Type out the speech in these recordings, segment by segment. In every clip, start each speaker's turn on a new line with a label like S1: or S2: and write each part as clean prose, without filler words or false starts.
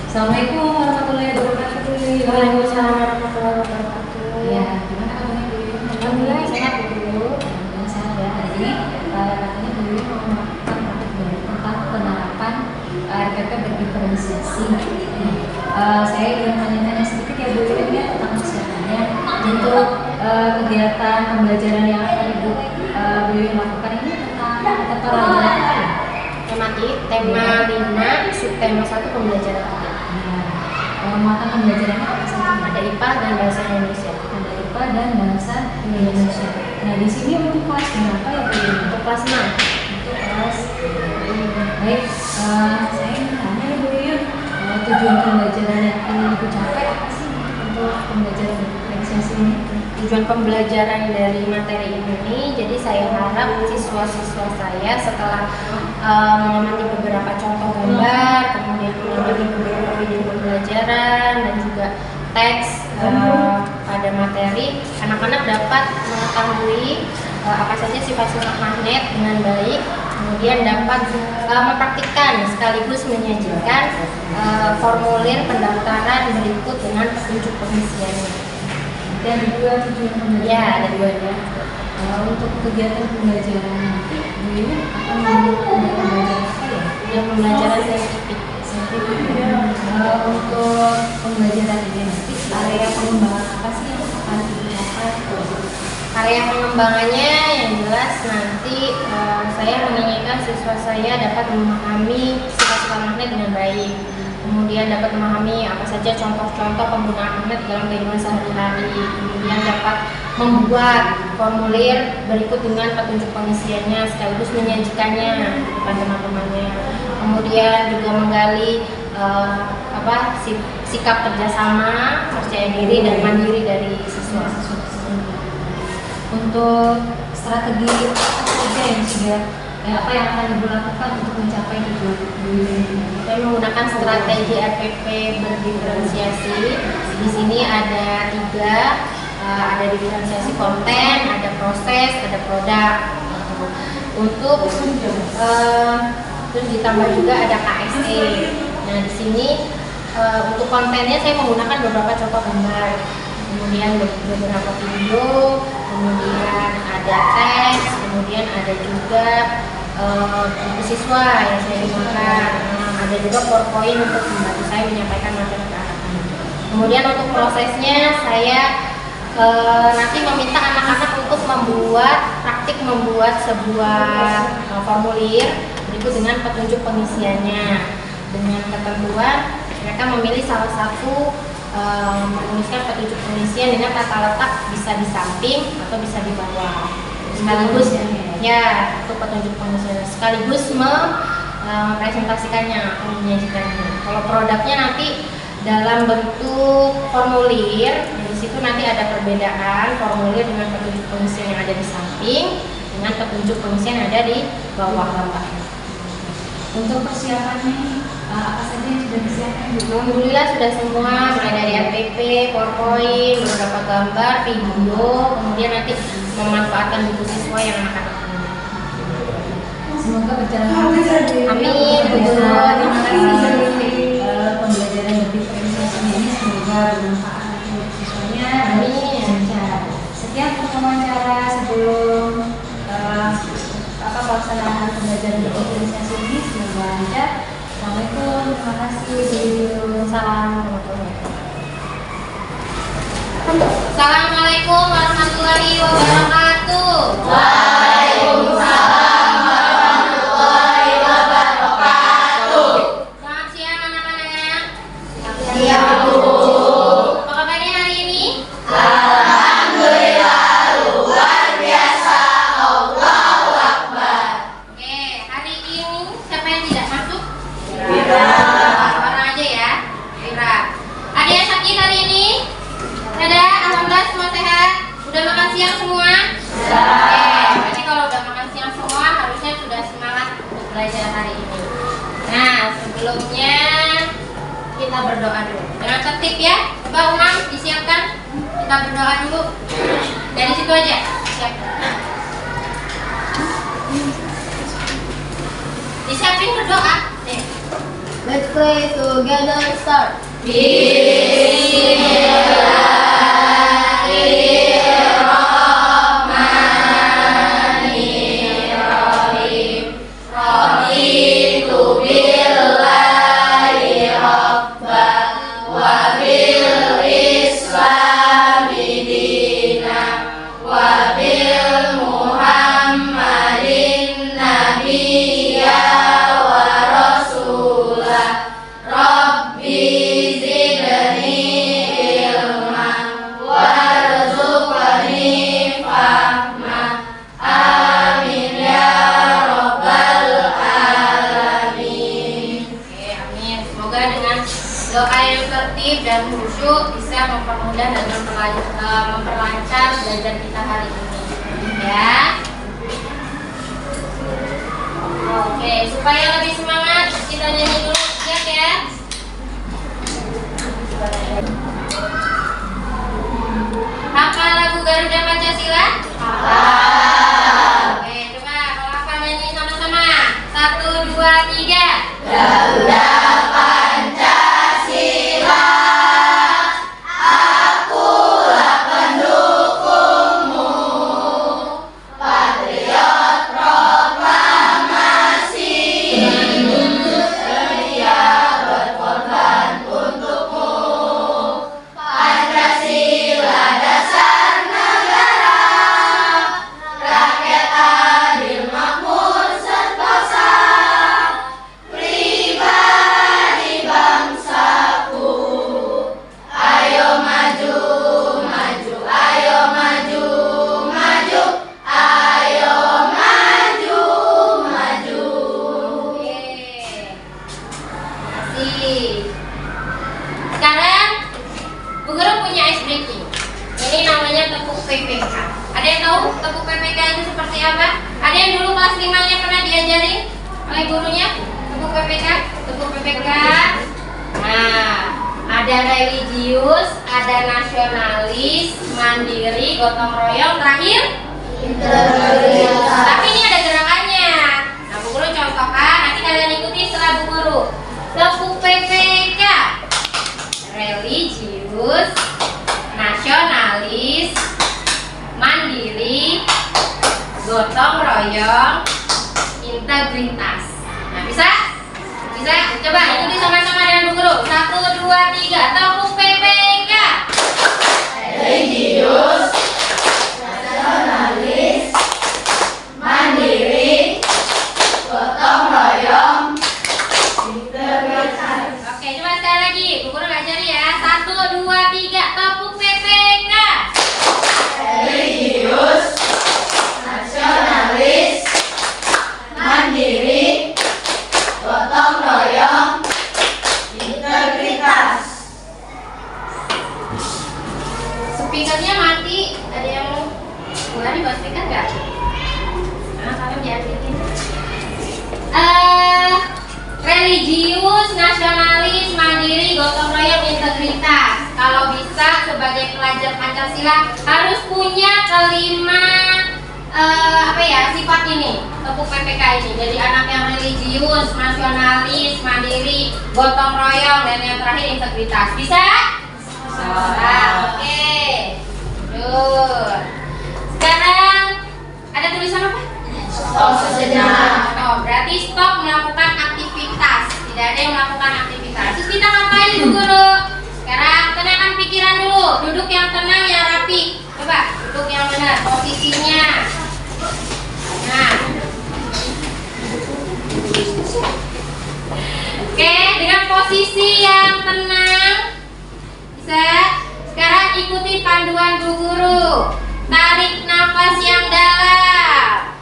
S1: Assalamualaikum warahmatullahi wabarakatuh.
S2: Waalaikumsalam warahmatullahi wabarakatuh.
S1: Ya, gimana kabarnya Bu Yuyun?
S2: Alhamdulillah sehat Bu.
S1: Alhamdulillah sehat ya. Hari ini katanya Bu Yuyun mau melakukan praktik baru tentang penerapan RPP berdiferensiasi. Saya ingin tanya-tanya sedikit ya Bu Yuyun ya tentang persiapannya untuk kegiatan pembelajaran yang akan Ibu Yuyun lakukan ini tentang pelajaran apa ya?
S2: Tema 5, subtema 1 pembelajaran tadi.
S1: Mata pembelajarannya apa saja?
S2: Ada IPA dan bahasa Indonesia.
S1: Ada IPA dan bahasa Indonesia. Nah, di sini untuk kelas berapa ya Bu Yuyun?
S2: Untuk kelas 6.
S1: Untuk kelas. Baik, saya ingin tanya ya Bu Yuyun, tujuan pembelajaran yang ingin Ibu capai apa sih untuk pembelajaran diferensiasi ini?
S2: Tujuan pembelajaran dari materi ini, jadi saya harap siswa-siswa saya setelah mengamati beberapa contoh gambar, kemudian mengamati beberapa video pembelajaran dan juga teks pada materi, anak-anak dapat mengetahui apa saja sifat-sifat magnet dengan baik, kemudian dapat mempraktikkan sekaligus menyajikan formulir pendaftaran berikut dengan petunjuk pengisiannya.
S1: Dan dua tujuan pembelajaran.
S2: Ya, ada dua ya.
S1: Untuk kegiatan pembelajaran nanti, Bu Yuyun akan melakukan pembelajaran apa ya?
S2: Dan pembelajaran saintifik.
S1: Untuk pembelajaran ini nanti area pengembangan apa sih yang akan digunakan?
S2: Area pengembangannya yang jelas nanti saya menginginkan siswa saya dapat memahami sifat-sifat magnet dengan baik. Kemudian dapat memahami apa saja contoh-contoh penggunaan magnet dalam kehidupan sehari-hari. Kemudian dapat membuat formulir berikut dengan petunjuk pengisiannya sekaligus menyajikannya kepada teman-temannya. Kemudian juga menggali sikap kerjasama, percaya diri dan mandiri dari siswa.
S1: Untuk strategi apa saja yang sudah apa yang akan Ibu lakukan untuk mencapai tujuan Bu Yuyun?
S2: Saya menggunakan strategi RPP berdiferensiasi. Di sini ada 3, ada diferensiasi konten, ada proses, ada produk. Untuk terus ditambah juga ada KSE. Nah di sini untuk kontennya saya menggunakan beberapa contoh gambar, kemudian beberapa video, kemudian ada teks, kemudian ada juga buku siswa yang saya gunakan. Ada juga PowerPoint untuk membantu saya menyampaikan materi ke anak-anak. Kemudian untuk prosesnya saya nanti meminta anak-anak untuk membuat sebuah formulir berikut dengan petunjuk pengisiannya. Dengan ketentuan mereka memilih salah satu menuliskan petunjuk pengisian dengan tata letak bisa di samping atau bisa di bawah. Sekaligus ya untuk petunjuk pengisian sekaligus mempresentasikannya atau menyajikannya. Kalau produknya nanti dalam bentuk formulir, di situ nanti ada perbedaan formulir dengan petunjuk pengisian yang ada di samping dengan petunjuk pengisian yang ada di bawah lembar.
S1: Untuk persiapannya apa saja yang sudah disiapkan?
S2: Alhamdulillah sudah semua, mulai dari RPP, PowerPoint, beberapa gambar, video, kemudian nanti memanfaatkan buku siswa yang anak-anak.
S1: Semoga berjalan lancar.
S2: Amin.
S1: Terima kasih. Pembelajaran berdiferensiasi ini semoga bermanfaat untuk siswanya.
S2: Amin.
S1: Lancar. Sekian pertemuan cara sebelum pelaksanaan pembelajaran berdiferensiasi ini semoga lancar. Assalamualaikum. Terima kasih.
S2: Salam. Assalamualaikum warahmatullahi wabarakatuh.
S3: Waalaikumsalam warahmatullahi wabarakatuh.
S2: Selamat siang anak-anak.
S3: Siang Bu.
S2: Apa kabarnya hari ini?
S3: Alhamdulillah luar biasa. Allahu Akbar.
S2: Oke, hari ini siapa yang tidak masuk?
S3: Wira.
S2: Orang aja ya. Wira. Ada yang sakit hari ini? Ada? Alhamdulillah semua sehat. Udah makan siang semua? Oke, berarti kalau udah makan siang semua harusnya sudah semangat untuk belajar hari ini. Nah, sebelumnya kita berdoa dulu. Dengan tertib ya. Coba Umam disiapkan. Kita berdoa dulu. Dari situ aja. Siap. Disiapin berdoa. Nih. Let's play together. Start.
S3: Bismillahirrahmanirrahim. Raditu billahi rabban wa bil islami dinan wa bil muhammadin nabiyya wa rasulah. Rabbi zidni ilman warzuqni fahma. Amin ya rabbal alamin.
S2: Oke, amin. Semoga dengan doa yang tertib dan khusyuk bisa mempermudah dan memperlancar belajar kita hari ini. Ya. Oke, supaya lebih semangat kita nyanyi dulu, siap ya? Hafal lagu Garuda Pancasila? Oke, coba kalau hafal nyanyi sama-sama. 1, 2, 3.
S3: Garuda Pancasila, akulah pendukungmu. Patriot proklamasi, setia berkorban untukmu. Pancasila dasar negara, rakyat adil makmur sentosa. Pribadi bangsaku, ayo maju, maju, ayo maju, maju, ayo maju, maju.
S2: Oke. Kasih. Sekarang Bu Guru punya ice breaking. Ini namanya tepuk PPK. Ada yang tahu tepuk PPK itu seperti apa? Ada yang dulu kelas 5-nya pernah diajarin oleh gurunya? Tepuk PPK, tepuk PPK. Nah, ada religius, ada nasionalis, mandiri, gotong royong, terakhir tapi ini ada gerakannya. Nah, Bu Guru contohkan, nanti kalian ikuti setelah Bu Guru. Tepuk PPK. Religius, nasionalis, mandiri, gotong royong, integritas. Nah, bisa? Bisa? Coba ikuti sama-sama dengan Bu Guru. 1, 2, 3. Tepuk PPK.
S3: Religius, nasionalis, mandiri, gotong royong, integritas.
S2: Oke, coba sekali lagi. Bu Guru ngajari ya. 1, 2, 3. Tepuk PPK.
S3: Religius, nasionalis, mandiri, gotong royong, integritas.
S2: Speakernya mati. Ada yang mulai di bawah speaker nggak? Nah, kalian jangan bikin. Religius, nasionalis, mandiri, gotong royong, integritas. Kalau bisa sebagai pelajar Pancasila harus punya kelima sifat ini, tepuk PPK ini. Jadi anak yang religius, nasionalis, mandiri, gotong royong, dan yang terakhir integritas. Bisa? Nah, oke. Good. Sekarang ada tulisan apa?
S3: Stop sejenak.
S2: Oh, berarti stop melakukan aktivitas. Tidak ada yang melakukan aktivitas. Terus kita ngapain Bu Guru? Sekarang tenangkan pikiran dulu. Duduk yang tenang, yang rapi. Coba duduk yang benar. Posisinya. Nah. Oke, dengan posisi yang tenang. Bisa. Sekarang ikuti panduan Bu Guru. Tarik nafas yang dalam.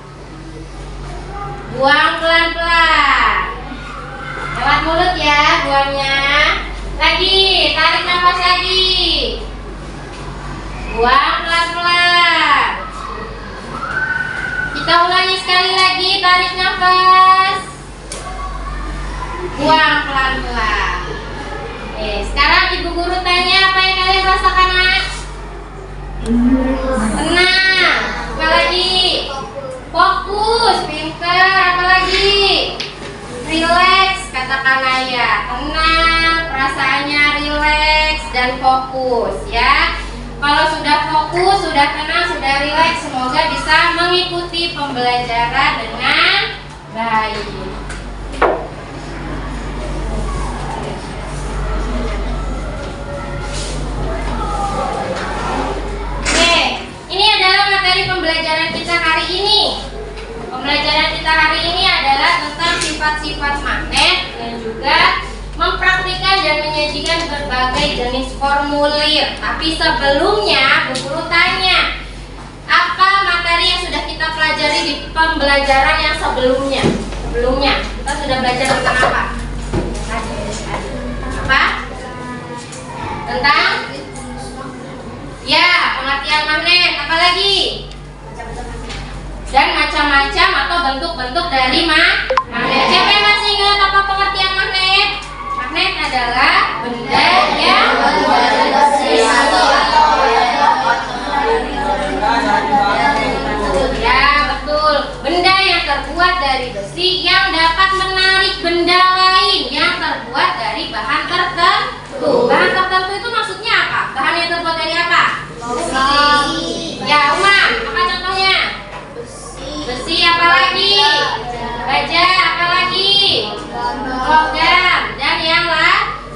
S2: Buang pelan-pelan. Lewat mulut ya, buangnya. Lagi, tarik nafas lagi. Buang pelan-pelan. Kita ulangi sekali lagi, tarik nafas. Buang pelan-pelan. Sekarang Ibu Guru tanya, apa yang kalian rasakan, Nak? Tenang. Apa lagi? Fokus, pintar. Apa lagi? Relax, katakan ayah. perasaannya rileks dan fokus ya. Kalau sudah fokus, sudah tenang, sudah rileks, semoga bisa mengikuti pembelajaran dengan baik. Oke, ini adalah materi pembelajaran kita hari ini. Pembelajaran kita hari ini adalah tentang sifat-sifat magnet dan juga mempraktikkan dan menyajikan berbagai jenis formulir. Tapi sebelumnya, Bu Guru tanya, apa materi yang sudah kita pelajari di pembelajaran yang sebelumnya? Sebelumnya, kita sudah belajar tentang apa? Apa? Tentang? Ya, pengertian magnet. Apa lagi? Dan macam-macam atau bentuk-bentuk dari magnet. Siapa yang masih ingat apa pengertian magnet? Magnet adalah benda yang terbuat dari besi. Ya, betul. Benda yang terbuat dari besi yang dapat menarik benda lain yang terbuat dari bahan tertentu. Bahan tertentu itu maksudnya apa? Bahan yang terbuat dari apa?
S3: Besi.
S2: Ya, Umam, apa contohnya? Besi, apa lagi? Baja, apa lagi? Logam, dan yang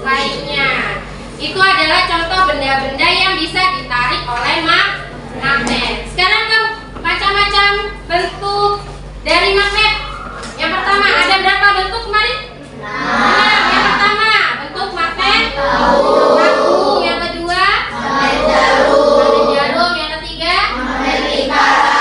S2: lainnya. Itu adalah contoh benda-benda yang bisa ditarik oleh magnet. Sekarang ke macam-macam bentuk dari magnet. Yang pertama, ada berapa bentuk kemarin? 6. Yang pertama, bentuk magnet tahu. Yang kedua, magnet jarum. Yang ketiga,
S3: Magnet lingkaran.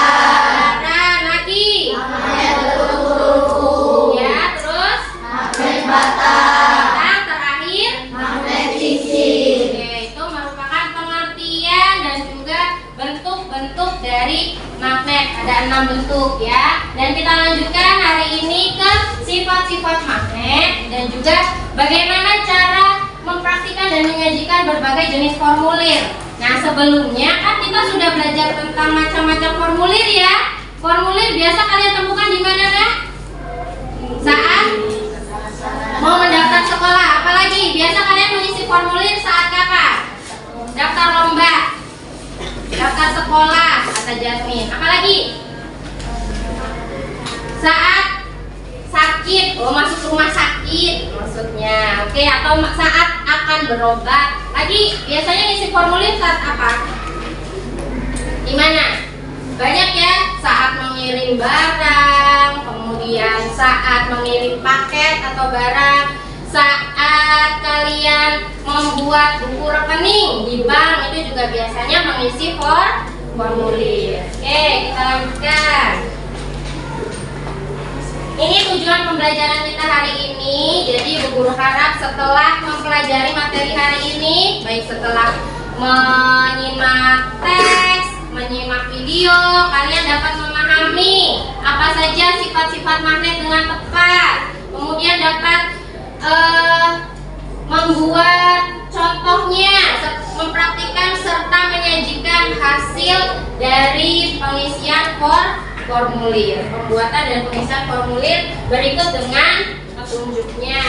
S2: Ya, terus
S3: Magnet batang.
S2: yang terakhir
S3: Magnet cincin.
S2: oke, itu merupakan pengertian dan juga bentuk-bentuk dari magnet. Ada 6 bentuk ya. Dan kita lanjutkan hari ini ke sifat-sifat magnet dan juga bagaimana cara mempraktikkan dan menyajikan berbagai jenis formulir. Nah, sebelumnya kan kita sudah belajar tentang macam-macam formulir ya. Formulir biasa kalian temukan di mana kan? Saat mau mendaftar sekolah. Apalagi biasa kalian mengisi formulir saat kapan? Daftar lomba, daftar sekolah, kata Jasmine. Apalagi? Saat sakit, oh masuk rumah sakit maksudnya. Oke, atau saat akan berobat. Lagi biasanya ngisi formulir saat apa? Di mana? Banyak ya, saat mengirim barang, kemudian saat mengirim paket atau barang, saat kalian membuat buku rekening di bank, itu juga biasanya mengisi formulir. Oke, kita lanjutkan. Ini tujuan pembelajaran kita hari ini. Jadi Bu Guru harap setelah mempelajari materi hari ini, baik setelah menyimak teks, menyimak video, kalian dapat memahami apa saja sifat-sifat magnet dengan tepat. Kemudian dapat membuat contohnya, mempraktikkan serta menyajikan hasil dari pengisian formulir. Pembuatan dan pengisian formulir berikut dengan petunjuknya.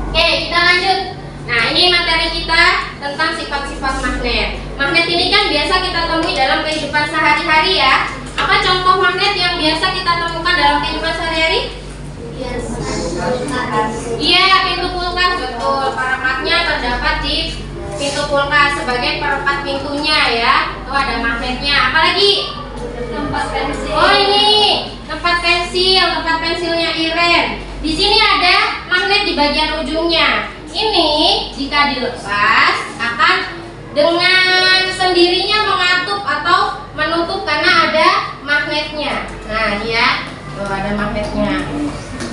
S2: Oke, kita lanjut. Nah, ini materi kita tentang sifat-sifat magnet. Magnet ini kan biasa kita temui dalam kehidupan sehari-hari ya. Apa contoh magnet yang biasa kita temukan dalam kehidupan sehari-hari? Iya, pintu kulkas, betul. Perekatnya terdapat di pintu kulkas sebagai perekat pintunya ya. Itu ada magnetnya. Apalagi?
S3: Tempat pensil.
S2: Oh, ini tempat pensilnya Iren. Di sini ada magnet di bagian ujungnya. Ini jika dilepas akan dengan sendirinya mengatup atau menutup karena ada magnetnya. Nah, ya, tuh ada magnetnya.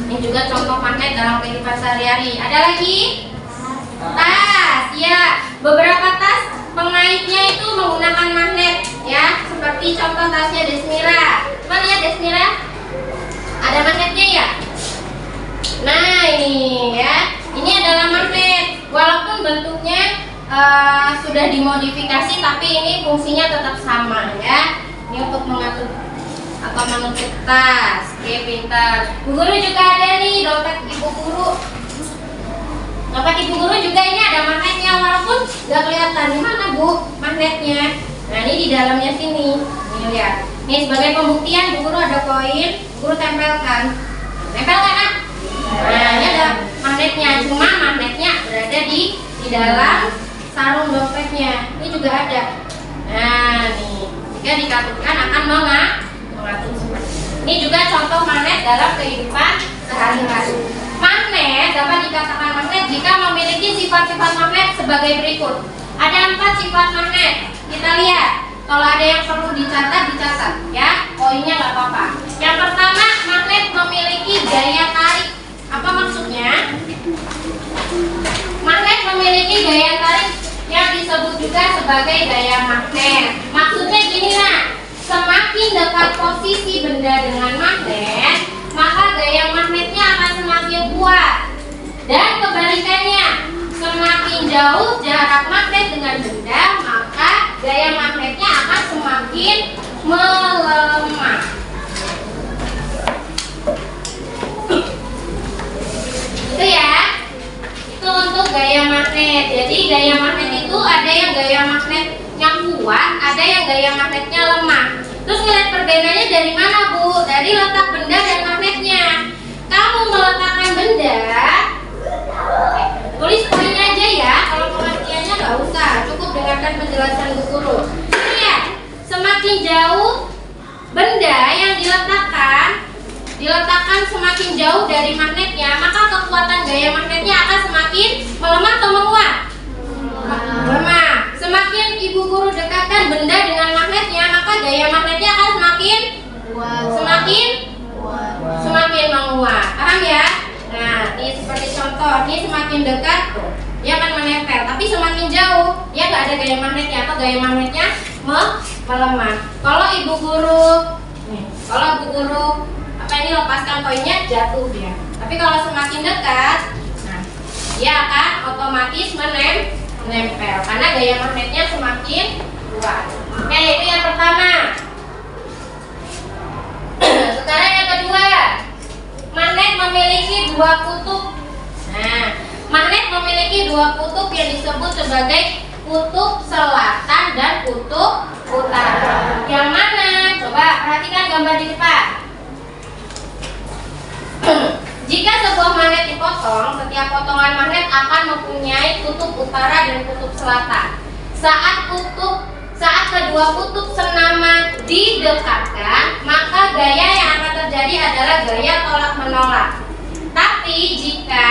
S2: Ini juga contoh magnet dalam kehidupan sehari-hari. Ada lagi? Tas, ya. Beberapa tas pengaitnya itu menggunakan magnet, ya. Seperti contoh tasnya Desmira. Coba lihat Desmira. Ada magnetnya ya? Nah, ini ya. Ini adalah magnet. Walaupun bentuknya sudah dimodifikasi, tapi ini fungsinya tetap sama ya. Ini untuk mengatur atau menutup tas. Oke, pintar. Bu Guru juga ada nih dompet Ibu Guru. Ibu guru juga ini ada magnetnya, walaupun nggak kelihatan. Di mana Bu magnetnya? Nah ini di dalamnya sini. Nih lihat. Nih sebagai pembuktian Bu guru ada koin, Bu guru tempelkan. Nempel kan? Nak? Nah ini ada magnetnya. Cuma magnetnya berada di dalam sarung dompetnya. Ini juga ada. Nah nih jika dikatutkan akan mengatur seperti ini. Ini juga contoh magnet dalam kehidupan sehari-hari. Magnet dapat dikatakan magnet jika memiliki sifat-sifat magnet sebagai berikut. Ada 4 sifat magnet. Kita lihat. Kalau ada yang perlu dicatat, dicatat ya. Poinnya nggak apa-apa. Yang pertama, magnet memiliki gaya tarik. Apa maksudnya? Magnet memiliki gaya tarik yang disebut juga sebagai gaya magnet. Maksudnya gini nak, semakin dekat posisi benda dengan magnet, maka gaya magnetnya akan semakin kuat. Dan kebalikannya, semakin jauh jarak magnet dengan benda, maka gaya magnetnya akan semakin melemah. Itu ya. Itu untuk gaya magnet. Jadi gaya magnet itu ada yang gaya magnet yang kuat, ada yang gaya magnetnya lemah. Terus ngeliat perbedaannya dari mana Bu? Dari letak benda dan magnetnya. Kamu meletakkan benda, tulis poinnya aja ya. Kalau pengertiannya nggak usah, cukup dengarkan penjelasan Bu guru. Lihat, semakin jauh benda yang diletakkan semakin jauh dari magnetnya, maka kekuatan gaya magnetnya akan semakin melemah atau menguat? Melemah. Semakin Ibu guru dekatkan benda dengan magnetnya, maka gaya magnetnya akan semakin menguat. Paham ya? Nah, ini seperti contoh, ini semakin dekat dia akan menempel, tapi semakin jauh dia nggak ada gaya magnetnya atau gaya magnetnya melemah. Kalau Ibu guru ini lepaskan koinnya, jatuh dia. Tapi kalau semakin dekat, nah, dia akan otomatis menempel karena gaya magnetnya semakin kuat. Oke, itu yang pertama. Sekarang yang kedua, magnet memiliki 2 kutub. Nah, magnet memiliki 2 kutub yang disebut sebagai kutub selatan dan kutub utara. Yang mana? Coba perhatikan gambar di depan. Jika sebuah magnet dipotong, setiap potongan magnet akan mempunyai kutub utara dan kutub selatan. Saat kedua kutub senama didekatkan, maka gaya yang akan terjadi adalah gaya tolak menolak. Tapi jika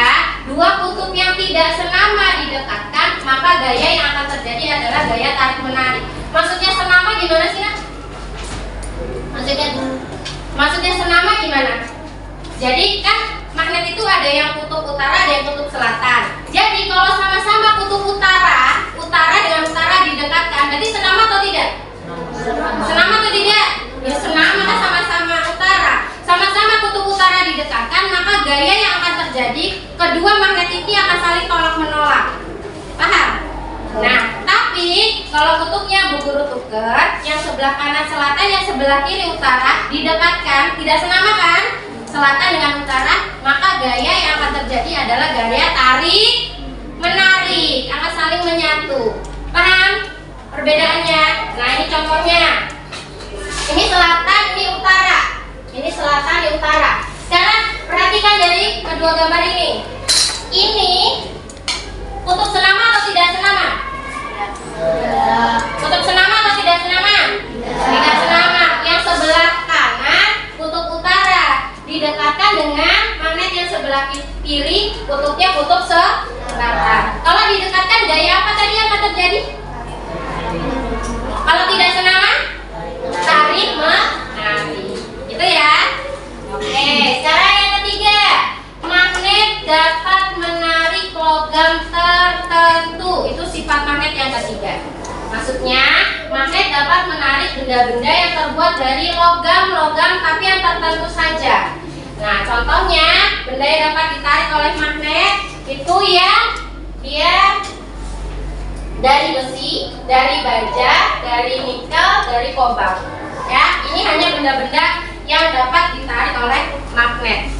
S2: dua kutub yang tidak senama didekatkan, maka gaya yang akan terjadi adalah gaya tarik menarik. Maksudnya senama gimana sih nak? Maksudnya senama gimana? Jadi kan magnet itu ada yang kutub utara, ada yang kutub selatan. Jadi kalau sama-sama kutub utara dengan utara didekatkan, berarti senama atau tidak? Senama atau tidak? Ya senama, kan sama-sama utara. Sama-sama kutub utara didekatkan, maka gaya yang akan terjadi kedua magnet ini akan saling tolak menolak. Paham? Nah, tapi kalau kutubnya Bu guru tuker, yang sebelah kanan selatan, yang sebelah kiri utara didekatkan, tidak senama kan? Selatan dengan utara, maka gaya yang akan terjadi adalah gaya tarik menarik, akan saling menyatu. Paham perbedaannya? Nah, ini contohnya. Ini selatan, ini utara. Ini selatan, ini utara. Sekarang perhatikan dari kedua gambar ini. Ini kutub senama atau tidak senama? Kutub senama atau tidak senama? Tidak senama. Yang sebelah kanan kutub utara didekatkan dengan magnet yang sebelah kiri, kutubnya kutub selatan. Kalau didekatkan, gaya apa tadi yang akan terjadi? Kalau tidak senama, tarik menarik. Itu ya. Oke, sekarang yang ketiga, magnet dapat menarik logam tertentu. Itu sifat magnet yang ketiga. Maksudnya, magnet dapat menarik benda-benda yang terbuat dari logam-logam tapi yang tertentu saja. Nah, contohnya benda yang dapat ditarik oleh magnet itu yang dia dari besi, dari baja, dari nikel, dari kobalt. Ya, ini hanya benda-benda yang dapat ditarik oleh magnet.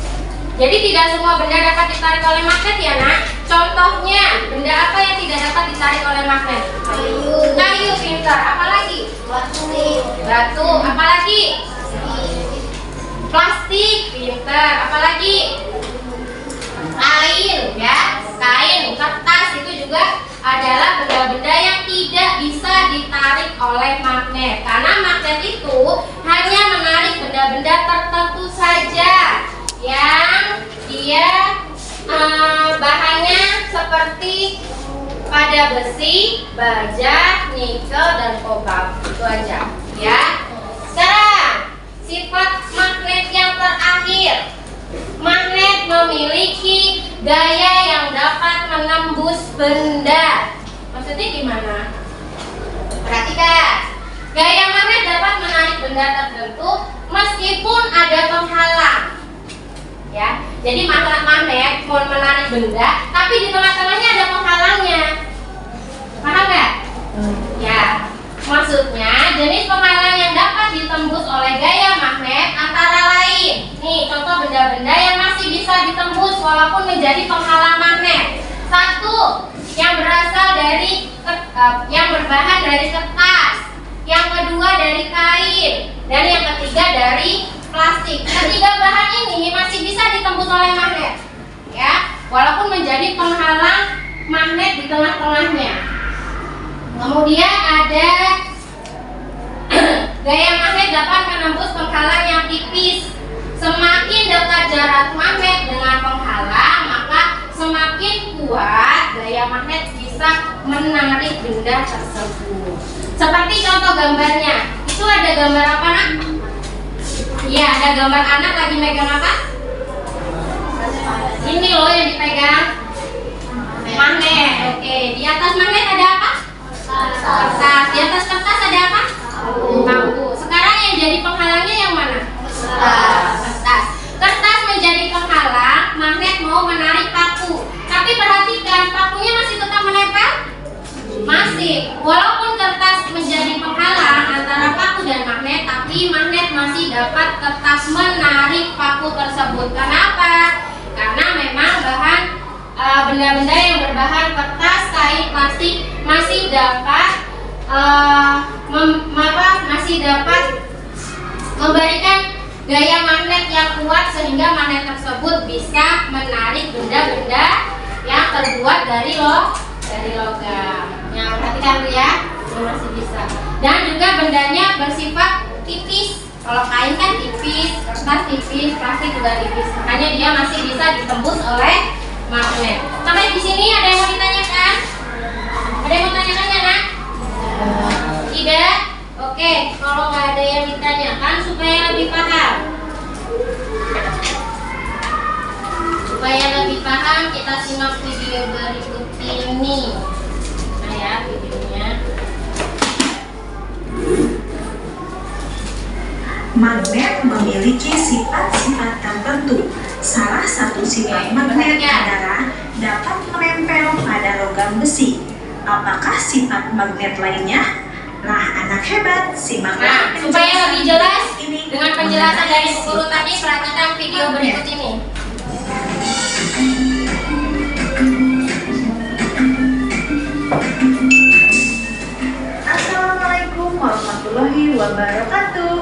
S2: Jadi tidak semua benda dapat ditarik oleh magnet ya nak. Contohnya seperti pada besi, baja, nikel, dan kobalt. Itu aja ya. Sekarang sifat magnet yang terakhir. Magnet memiliki gaya yang dapat menembus benda. Maksudnya gimana? Perhatikan. Gaya magnet dapat menarik benda tertentu meskipun ada penghalang. Ya, jadi magnet mau menarik benda, tapi di tengah-tengahnya ada penghalangnya. Paham nggak? Ya, maksudnya jenis penghalang yang dapat ditembus oleh gaya magnet antara lain. Nih, contoh benda-benda yang masih bisa ditembus walaupun menjadi penghalang magnet. Satu, yang berasal dari yang berbahan dari kertas. Yang kedua dari kain, dan yang ketiga dari plastik. Ketiga bahan ini masih bisa ditembus oleh magnet, ya, walaupun menjadi penghalang magnet di tengah-tengahnya. Kemudian ada gaya magnet dapat menembus penghalang yang tipis. Semakin dekat jarak magnet dengan penghalang, maka semakin kuat gaya magnet bisa menarik benda tersebut. Seperti contoh gambarnya, itu ada gambar apa, nak? Iya, ada gambar anak lagi megang apa? Ini loh yang dipegang magnet. Oke, di atas magnet ada apa? Kertas. Di atas kertas ada apa? Paku. Sekarang yang jadi penghalangnya yang mana? Kertas. Kertas menjadi penghalang, magnet mau menarik paku. Tapi perhatikan, pakunya masih tetap menempel? Masih. Walaupun kertas menjadi penghalang antara paku dan magnet, tapi magnet masih dapat kertas menarik paku tersebut. Kenapa? Karena memang bahan benda-benda yang berbahan kertas, kain, plastik masih dapat memberikan gaya magnet yang kuat sehingga magnet tersebut bisa menarik benda-benda yang terbuat dari logam. Nah, perhatikan dulu ya, ini masih bisa. Dan juga bendanya bersifat tipis. Kalau kain kan tipis, kertas tipis, plastik juga tipis. Makanya dia masih bisa ditembus oleh magnet. Sampai di sini ada yang mau ditanyakan? Ada yang mau tanyakan ya, nak? Tidak? Oke, kalau nggak ada yang ditanyakan supaya lebih paham. Supaya lebih paham, kita simak video berikut ini. Nah ya, videonya.
S4: Magnet memiliki sifat-sifat tertentu. Salah satu sifat magnet adalah dapat menempel pada logam besi. Apakah sifat magnet lainnya? Nah, anak hebat, simaklah.
S2: Nah, supaya lebih jelas
S4: ini
S2: dengan penjelasan dari Bu Guru tadi, perhatikan video berikut ini.
S4: Assalamualaikum warahmatullahi wabarakatuh.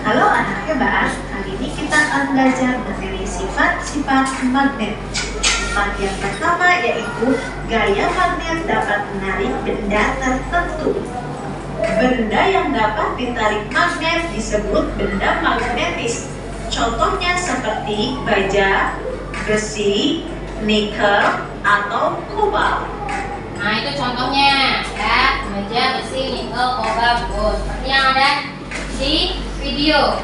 S4: Halo anak hebat, kali ini kita akan belajar mengenai sifat-sifat magnet. Sifat yang pertama yaitu gaya magnet dapat menarik benda tertentu. Benda yang dapat ditarik magnet disebut benda magnetis. Contohnya seperti baja, besi, nikel, atau kobalt.
S2: Nah, itu contohnya ya, baja, besi, nikel, kobalt, seperti yang ada di video.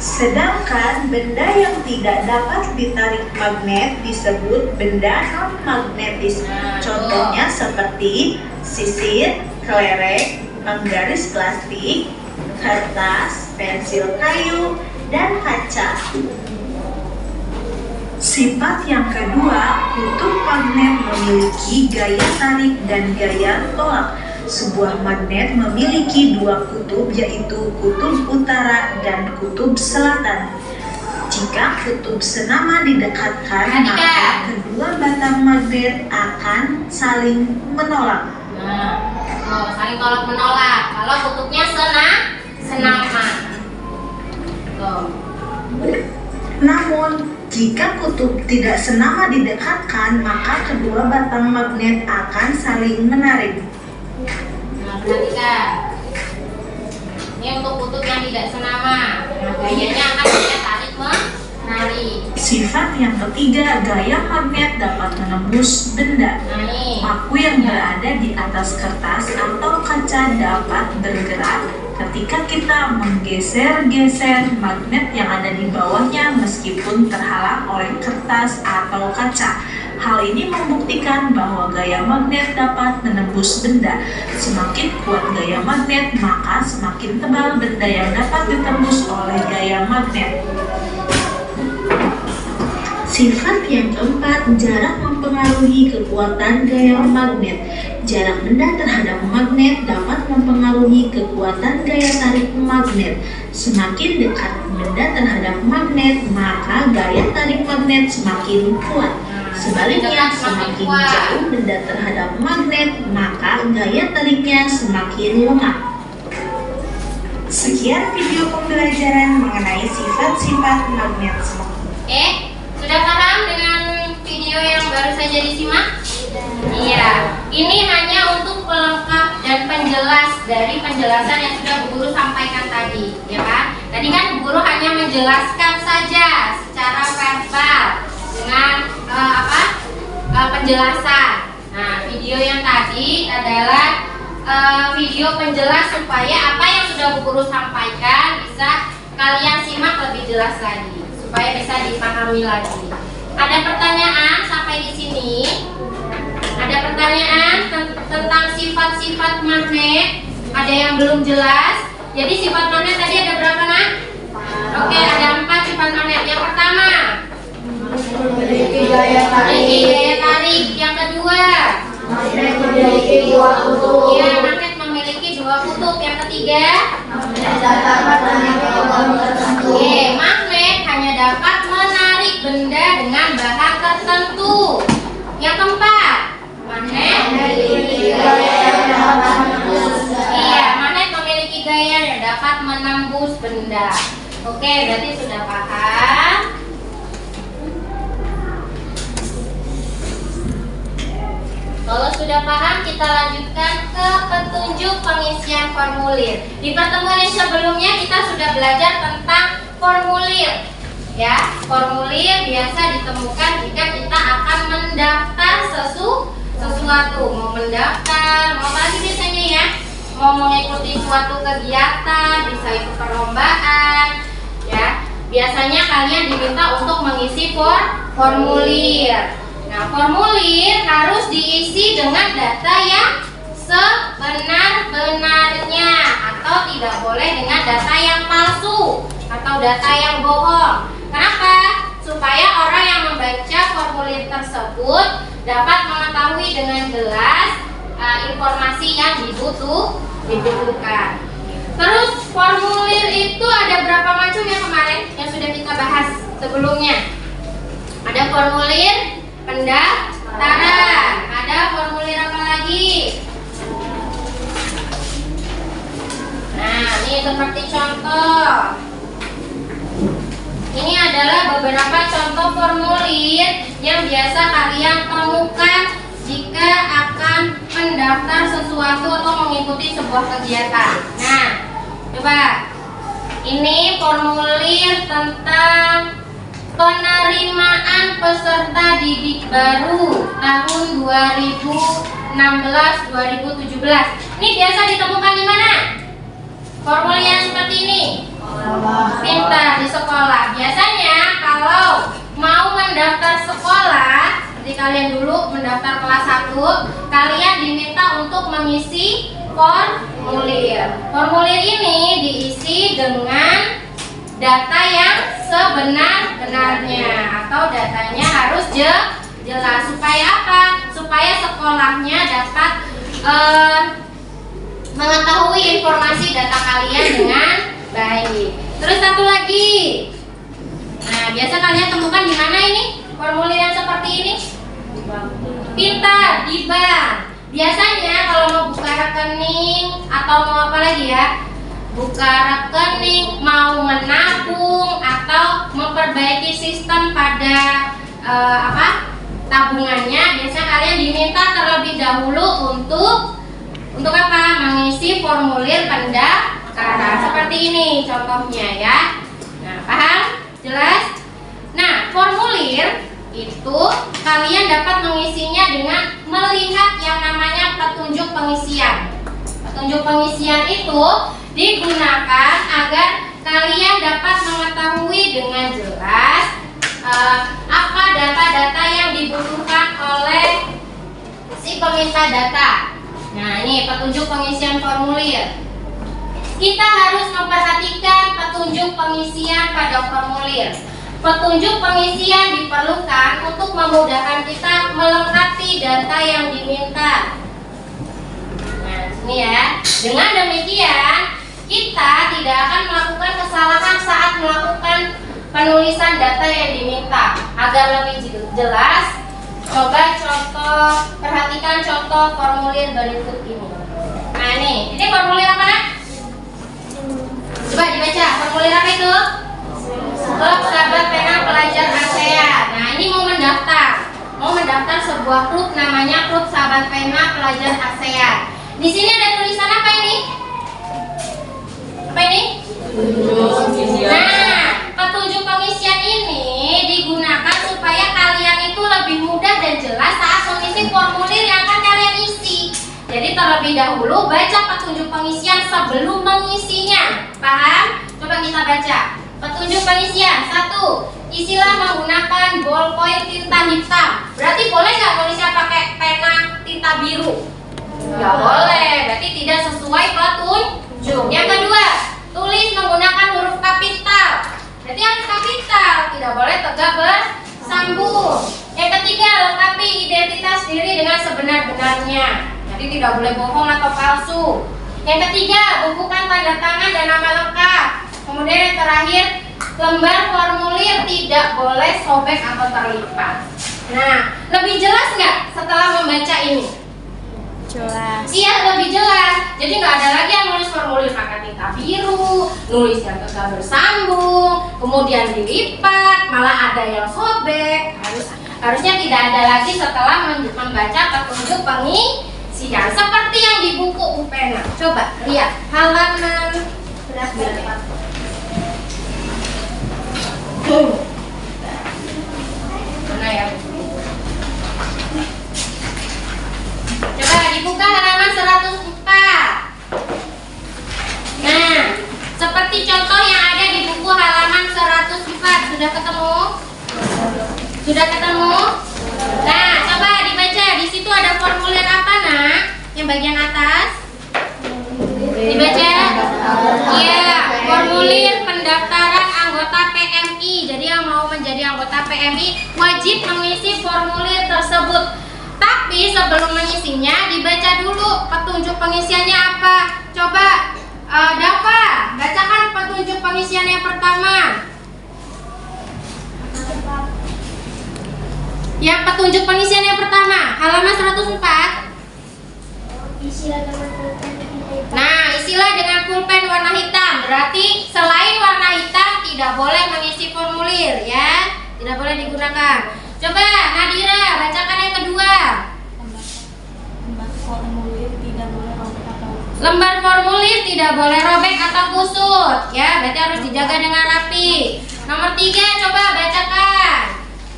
S4: Sedangkan benda yang tidak dapat ditarik magnet disebut benda non-magnetis. Contohnya seperti sisir, kelereng, penggaris plastik, kertas, pensil kayu, dan kaca. Sifat yang kedua, kutub magnet memiliki gaya tarik dan gaya tolak. Sebuah magnet memiliki dua kutub, yaitu kutub utara dan kutub selatan. Jika kutub senama didekatkan, maka kedua batang magnet akan saling menolak.
S2: Nah, saling tolak menolak. Kalau kutubnya senama. Tuh.
S4: Namun, jika kutub tidak senama didekatkan, maka kedua batang magnet akan saling menarik.
S2: Nah, perhatikan. Ini untuk kutub yang tidak senama. Nah, gayanya akan dia tarik menarik.
S4: Sifat yang ketiga, gaya magnet dapat menembus benda.
S2: Nah nih,
S4: Paku yang berada di atas kertas atau kaca dapat bergerak ketika kita menggeser-geser magnet yang ada di bawahnya meskipun terhalang oleh kertas atau kaca. Hal ini membuktikan bahwa gaya magnet dapat menembus benda. Semakin kuat gaya magnet, maka semakin tebal benda yang dapat ditembus oleh gaya magnet. Sifat yang keempat, jarak mempengaruhi kekuatan gaya magnet. Jarak benda terhadap magnet dapat mempengaruhi kekuatan gaya tarik magnet. Semakin dekat benda terhadap magnet, maka gaya tarik magnet semakin kuat. Sebaliknya, semakin jauh benda terhadap magnet, maka gaya tariknya semakin lemah. Sekian video pembelajaran mengenai sifat-sifat magnet.
S2: oke, sudah paham dengan video yang baru saja disimak? Iya, ini hanya untuk pelengkap dan penjelas dari penjelasan yang sudah Bu Guru sampaikan tadi, ya kan? Tadi kan Bu Guru hanya menjelaskan saja secara verbal dengan penjelasan. Nah, video yang tadi adalah video penjelas supaya apa yang sudah Bu Guru sampaikan bisa kalian simak lebih jelas lagi, supaya bisa dipahami lagi. Ada pertanyaan sampai di sini? Ada pertanyaan tentang sifat-sifat magnet? Ada yang belum jelas? Jadi sifat magnet tadi ada berapa, Nak? Oke, ada 4 sifat magnet. Yang pertama,
S3: Memiliki gaya
S2: memiliki
S3: tarik.
S2: daya tarik. Yang kedua,
S3: Magnet memiliki 2 kutub.
S2: ya, magnet memiliki 2 kutub. Yang ketiga,
S3: Magnet dapat menarik logam tertentu.
S2: oke, magnet hanya dapat menarik benda dengan bahan tertentu. Yang keempat, magnet
S3: Memiliki gaya yang dapat menembus benda.
S2: iya, magnet memiliki gaya yang dapat menembus benda. Oke, berarti sudah paham. Kalau sudah paham, kita lanjutkan ke petunjuk pengisian formulir. Di pertemuan yang sebelumnya kita sudah belajar tentang formulir. Ya, formulir biasa ditemukan jika kita akan mendaftar sesuatu. Mau mendaftar, mau apa lagi biasanya ya? Mau mengikuti suatu kegiatan, bisa ikut perlombaan. Ya, biasanya kalian diminta untuk mengisi formulir. Nah, formulir harus diisi dengan data yang sebenar-benarnya atau tidak boleh dengan data yang palsu atau data yang bohong. Kenapa? Supaya orang yang membaca formulir tersebut dapat mengetahui dengan jelas informasi yang dibutuhkan. Terus formulir itu ada berapa macam ya kemarin yang sudah kita bahas sebelumnya? Ada formulir pendaftaran, ada formulir apa lagi? Nah, ini seperti contoh. Ini adalah beberapa contoh formulir yang biasa kalian temukan jika akan mendaftar sesuatu atau mengikuti sebuah kegiatan. Nah, coba. Ini formulir tentang penerimaan peserta didik baru tahun 2016-2017. Ini biasa ditemukan di mana? Formulir yang seperti ini. Pintar di sekolah. Biasanya kalau mau mendaftar sekolah, seperti kalian dulu mendaftar kelas 1, kalian diminta untuk mengisi formulir. Formulir ini diisi dengan data yang sebenar-benarnya atau datanya harus jelas. Supaya apa? Supaya sekolahnya dapat mengetahui informasi data kalian dengan baik. Terus satu lagi. Nah, biasa kalian temukan di mana ini? Formulir yang seperti ini? Pintar, di bank. Biasanya kalau mau buka rekening atau mau apa lagi ya? Buka rekening, mau menabung atau memperbaiki sistem pada tabungannya, biasanya kalian diminta terlebih dahulu untuk apa? Mengisi formulir pendaftaran seperti ini contohnya ya. Nah, paham? Jelas? formulir itu kalian dapat mengisinya dengan melihat yang namanya petunjuk pengisian. Petunjuk pengisian itu digunakan agar kalian dapat mengetahui dengan jelas apa data-data yang dibutuhkan oleh si peminta data. Nah, ini petunjuk pengisian formulir. Kita harus memperhatikan petunjuk pengisian pada formulir. Petunjuk pengisian diperlukan untuk memudahkan kita melengkapi data yang diminta. Nah, ini ya. Dengan demikian, kita tidak akan melakukan kesalahan saat melakukan penulisan data yang diminta. Agar lebih jelas, coba perhatikan contoh formulir berikut ini. Nah, ini formulir apa? Coba dibaca, formulir apa itu? Klub Sahabat Pena Pelajar ASEAN. Nah, ini mau mendaftar sebuah klub namanya Klub Sahabat Pena Pelajar ASEAN. Di sini ada tulisan apa ini? Apa ini? Nah, petunjuk pengisian ini digunakan supaya kalian itu lebih mudah dan jelas saat mengisi formulir yang akan kalian isi. Jadi terlebih dahulu baca petunjuk pengisian sebelum mengisinya. Paham? Coba kita baca. Petunjuk pengisian 1. Isilah menggunakan ballpoint tinta hitam. Berarti boleh nggak tulisnya pakai pena tinta biru? Nggak boleh. Berarti tidak sesuai petunjuk. Yang kedua, tulis menggunakan huruf kapital. Berarti harus kapital. Tidak boleh tegak bersambung. Yang ketiga, lengkapi identitas diri dengan sebenar-benarnya. Jadi tidak boleh bohong atau palsu. Yang ketiga, bukukan tanda tangan dan nama lengkap. Kemudian yang terakhir, lembar formulir tidak boleh sobek atau terlipat. Nah, lebih jelas nggak setelah membaca ini?
S3: Jelas.
S2: Iya, lebih jelas. Jadi nggak ada lagi yang nulis formulir pakai tinta biru, nulis yang tegak bersambung, kemudian dilipat, malah ada yang sobek. Harusnya tidak ada lagi setelah membaca petunjuk pengisian seperti yang di buku Upena. Coba lihat halaman berapa? Mana ya? Coba dibuka halaman 104. Nah, seperti contoh yang ada di buku halaman 104. Sudah ketemu? Sudah ketemu? Nah, coba dibaca. Di situ ada formulir apa, Nak? Yang bagian atas? Dibaca? Iya, formulir pendaftaran anggota PMI. Jadi yang mau menjadi anggota PMI wajib mengisi formulir tersebut. Tapi sebelum mengisinya dibaca dulu petunjuk pengisiannya apa. Coba Dava, bacakan petunjuk pengisian yang pertama. Yang petunjuk pengisian yang pertama, halaman 104. Nah, isilah dengan pulpen warna hitam. Berarti selain warna hitam tidak boleh mengisi formulir ya. Tidak boleh digunakan. Coba Nadira, bacakan yang kedua. Lembar formulir tidak boleh robek atau kusut ya. Berarti harus dijaga dengan rapi. Nomor 3, coba bacakan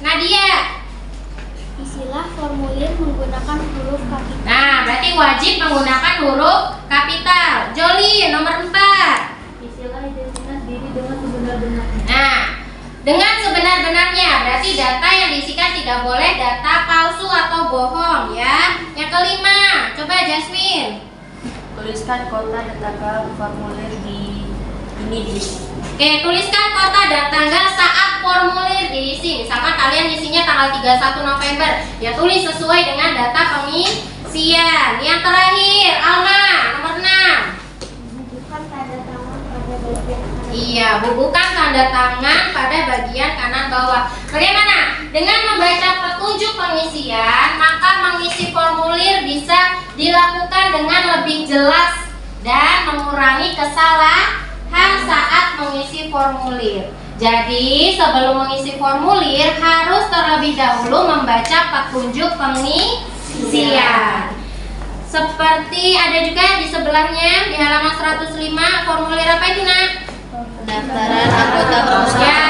S2: Nadia.
S3: Isilah formulir menggunakan huruf kapital.
S2: Nah, berarti wajib menggunakan huruf kapital. Joli, nomor 4.
S3: Isilah identitas diri dengan sebenar-benarnya.
S2: Nah, dengan sebenar-benarnya berarti data yang diisikan tidak boleh data palsu atau bohong ya. Yang kelima, coba Jasmine.
S3: Tuliskan kota dan tanggal formulir di
S2: Oke, tuliskan kota dan tanggal saat formulir diisi. Misalkan kalian isinya tanggal 31 November, ya tulis sesuai dengan data pengisian. Yang terakhir, Alma, nomor 6.
S3: bubukan tanda tangan pada bagian kanan.
S2: Iya, bubukan tanda tangan pada bagian kanan bawah. Bagaimana? Dengan membaca petunjuk pengisian, maka mengisi formulir bisa dilakukan dengan lebih jelas dan mengurangi kesalahan saat mengisi formulir. Jadi sebelum mengisi formulir harus terlebih dahulu membaca petunjuk pengisian. Seperti ada juga di sebelahnya di halaman 105 formulir apa itu, Nak?
S3: Pendaftaran anggota
S2: Ya,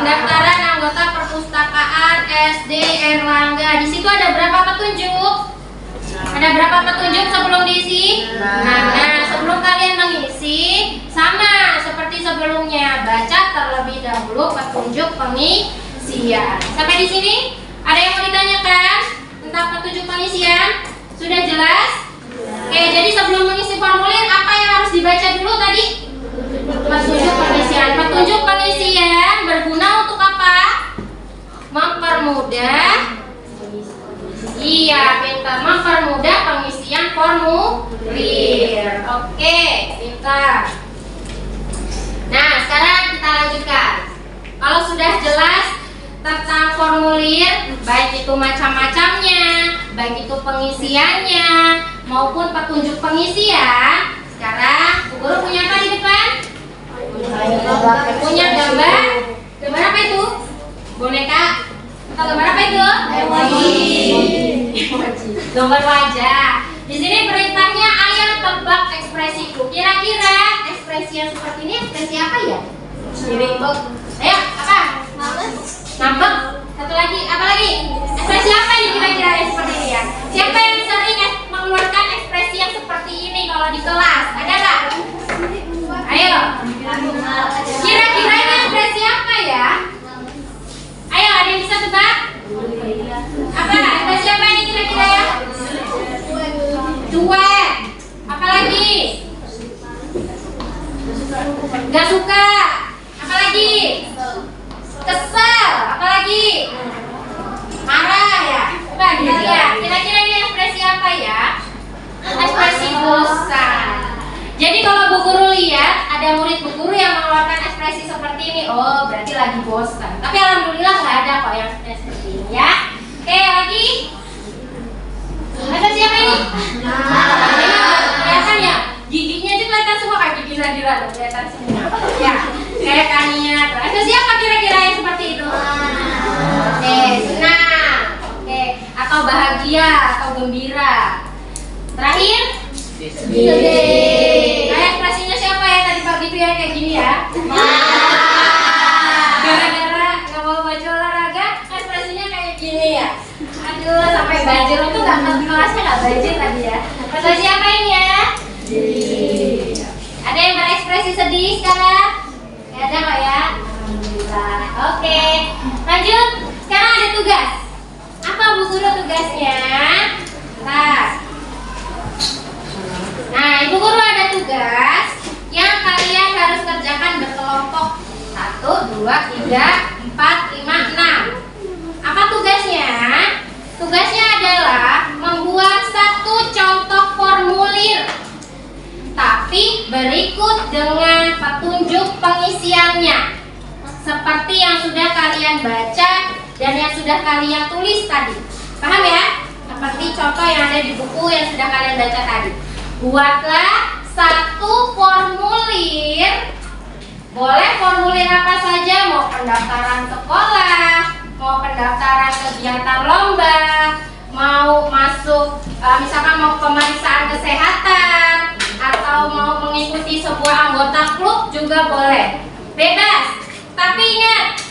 S2: pendaftaran anggota perpustakaan SD Erlangga. Di situ ada berapa petunjuk? Ada berapa petunjuk sebelum diisi? Nah, sebelum kalian mengisi, sama seperti sebelumnya, baca terlebih dahulu petunjuk pengisian. Sampai di sini, ada yang mau ditanyakan tentang petunjuk pengisian? Sudah jelas? Oke, jadi sebelum mengisi formulir, apa yang harus dibaca dulu tadi? Petunjuk pengisian. Petunjuk pengisian berguna untuk apa? Mempermudah. Iya, pintar. Mempermudah pengisian formulir. Oke, pintar. Nah, sekarang kita lanjutkan. Kalau sudah jelas tentang formulir, baik itu macam-macamnya, baik itu pengisiannya, maupun petunjuk pengisian, sekarang Bu Guru punya apa di depan? Punya gambar. Gambar apa itu? Boneka. Atau gambar apa itu? Gambar wajah. Di sini perintahnya ayo tebak ekspresiku. Kira-kira ekspresi yang seperti ini ekspresi apa ya? Ngambek. Ayo, apa? Ngambek. Satu lagi, apa lagi? Ekspresi apa ini kira-kira yang seperti ini ya? Siapa yang sering mengeluarkan ekspresi yang seperti ini kalau di kelas? Ada nggak? Ayo. Kira-kira ini ekspresi apa ya? Ayo, ada yang bisa tebak? Apa? Ekspresi apa ini kira-kira ya? Cuek. Apa lagi? Gak suka. Apa lagi? Kesel. Apa lagi? Marah ya? Coba kita lihat. Kira-kira ini ekspresi apa ya? Ekspresi bosan. Jadi kalau Bu Guru lihat ada murid Bu Guru yang mengeluarkan ekspresi seperti ini, oh berarti lagi bosan. Tapi alhamdulillah nggak ada kok yang seperti ini ya. Oke, lagi. Ada siapa ini? Kelihatan ya? Giginya aja kelihatan semua, kayak gigi Nadira loh, kelihatan semua. Ya, kayak Kania. Ada siapa kira-kira yang seperti itu? Oke, senang. Oke, atau bahagia atau gembira. Terakhir? Kayak ekspresinya siapa ya tadi pagi itu ya kayak gini ya? Gara-gara nggak mau baca olahraga, ekspresinya kayak gini ya. Aduh, sampai banjir itu nggak kelasnya nggak banjir tadi ya. Ekspresi apa ini ya? Ada yang berekspresi sedih sekarang? Ya, ada nggak ya? Alhamdulillah. Oke, lanjut. Sekarang ada tugas. Apa Bu Guru tugasnya? Nah, Ibu Guru ada tugas yang kalian harus kerjakan berkelompok 1, 2, 3, 4, 5, 6. Apa tugasnya? Tugasnya adalah membuat satu contoh formulir, tapi berikut dengan petunjuk pengisiannya, seperti yang sudah kalian baca dan yang sudah kalian tulis tadi. Paham ya? Seperti contoh yang ada di buku yang sudah kalian baca tadi. Buatlah satu formulir. Boleh formulir apa saja, mau pendaftaran sekolah, mau pendaftaran kegiatan lomba, mau masuk misalkan mau pemeriksaan kesehatan, atau mau mengikuti sebuah anggota klub juga boleh. Bebas. Tapi ingat,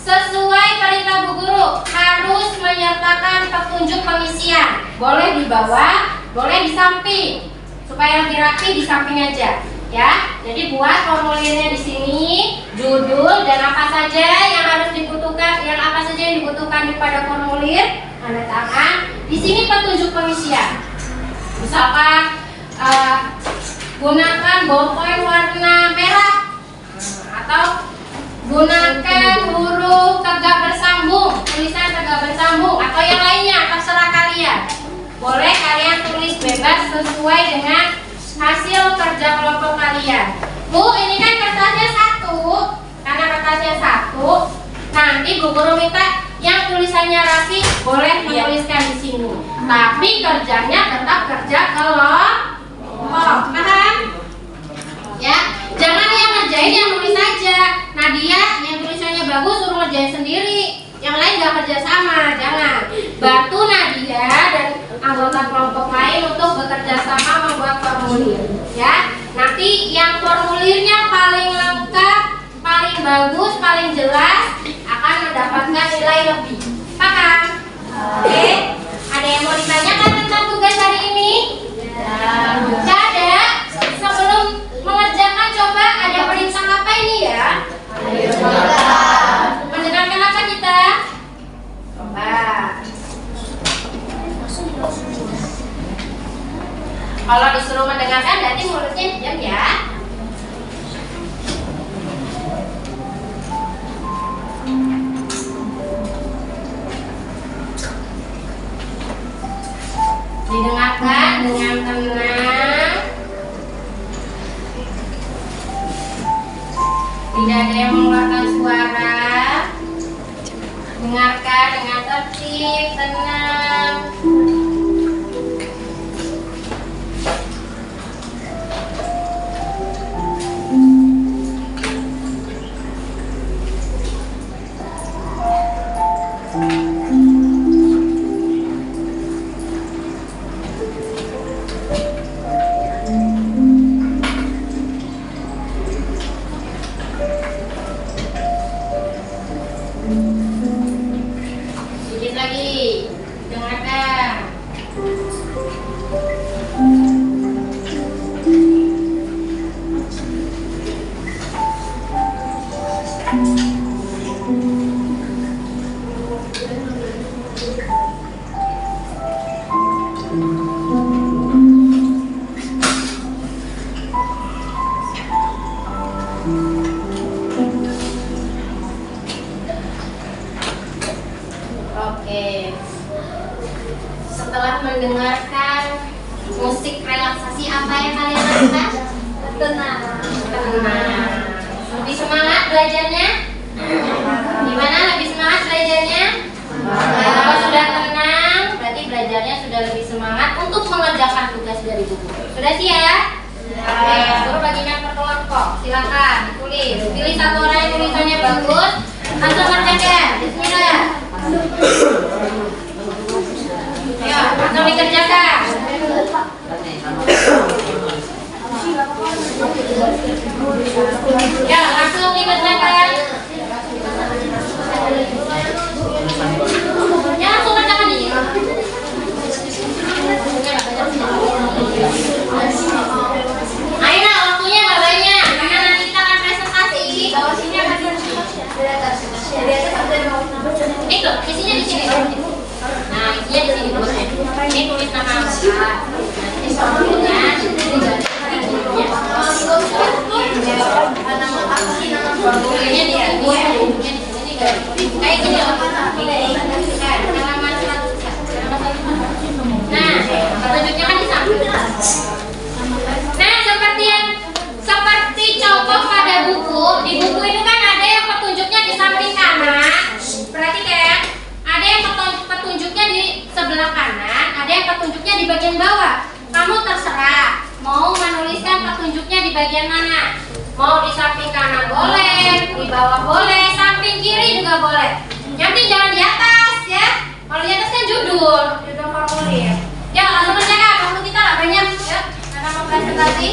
S2: sesuai perintah Bu Guru harus menyertakan petunjuk pengisian. Boleh di bawah, boleh di samping, supaya lebih rapi di samping aja, ya. Jadi buat formulirnya di sini, judul dan apa saja yang harus dibutuhkan, yang apa saja yang dibutuhkan pada formulir, tanda tangan. Di sini petunjuk pengisian. Misalkan gunakan bolpen warna merah, atau gunakan huruf tegak bersambung, tulisan tegak bersambung, atau yang lainnya, terserah kalian. Boleh kalian tulis bebas sesuai dengan hasil kerja kelompok kalian. Bu, ini kan kertasnya 1. Karena kertasnya 1, nanti Bu Guru minta yang tulisannya rapi boleh menuliskan di sini. Tapi kerjanya tetap kerja kelompok. Paham? Ya, jangan yang ngerjain yang nulis aja. Nadia yang tulisannya bagus suruh ngerjain sendiri. Yang lain gak kerja sama, jangan. Bantu Nadia dan anggota kelompok lain untuk bekerja sama membuat formulir, ya. Nanti yang formulirnya paling lengkap, paling bagus, paling jelas akan mendapatkan nilai lebih. Paham? Oke. Ada yang mau ditanyakan tentang tugas hari ini? Jika ada, sebelum mengerjakan coba ada perintah apa ini ya? Mendengarkan apa kita? Coba. Kalau disuruh mendengarkan berarti mulutnya diam ya. Didengarkan dengan tenang. Tidak ada yang mengeluarkan suara. Dengarkan dengan tertib, tenang. Sedikit lagi, dengarkan. Oke. Setelah mendengarkan musik relaksasi, apa yang kalian lakukan? Tenang. Tenang. Lebih semangat belajarnya? Gimana? Lebih semangat belajarnya? Kalau sudah tenang, berarti belajarnya sudah lebih semangat untuk mengerjakan tugas dari buku. Sudah siap? Oke, suruh bagikan per kelompok. Silakan ditulis. Pilih satu orang yang tulisannya bagus, langsung kerjakan. Bismillah. Ayo, langsung dikerjakan. Ya, langsung dikerjakan. Ya, langsung kerjakan ini. Ayo, nah, waktunya nggak banyak. Karena nanti kita akan presentasi. Bawa sini apa di itu, isinya di sini. Nah, isinya di sini. Ini tulis nama Bapak. Nanti soalnya tulisnya di sini. Kayak gini loh. Halaman 100. Nah, petunjuknya kan di samping. Nah, seperti contoh pada buku. Di buku itu kan ada yang petunjuknya di samping kanan. Perhatikan, ada yang petunjuknya di sebelah kanan, ada yang petunjuknya di bagian bawah. Kamu terserah mau menuliskan petunjuknya di bagian mana. Mau di samping kanan boleh, di bawah boleh, samping kiri juga boleh. Yang penting jangan di atas ya. Kalau di atas kan judul formulir. Ya, langsung kerjakan. Waktu kita nggak banyak ya. Karena mau presentasi.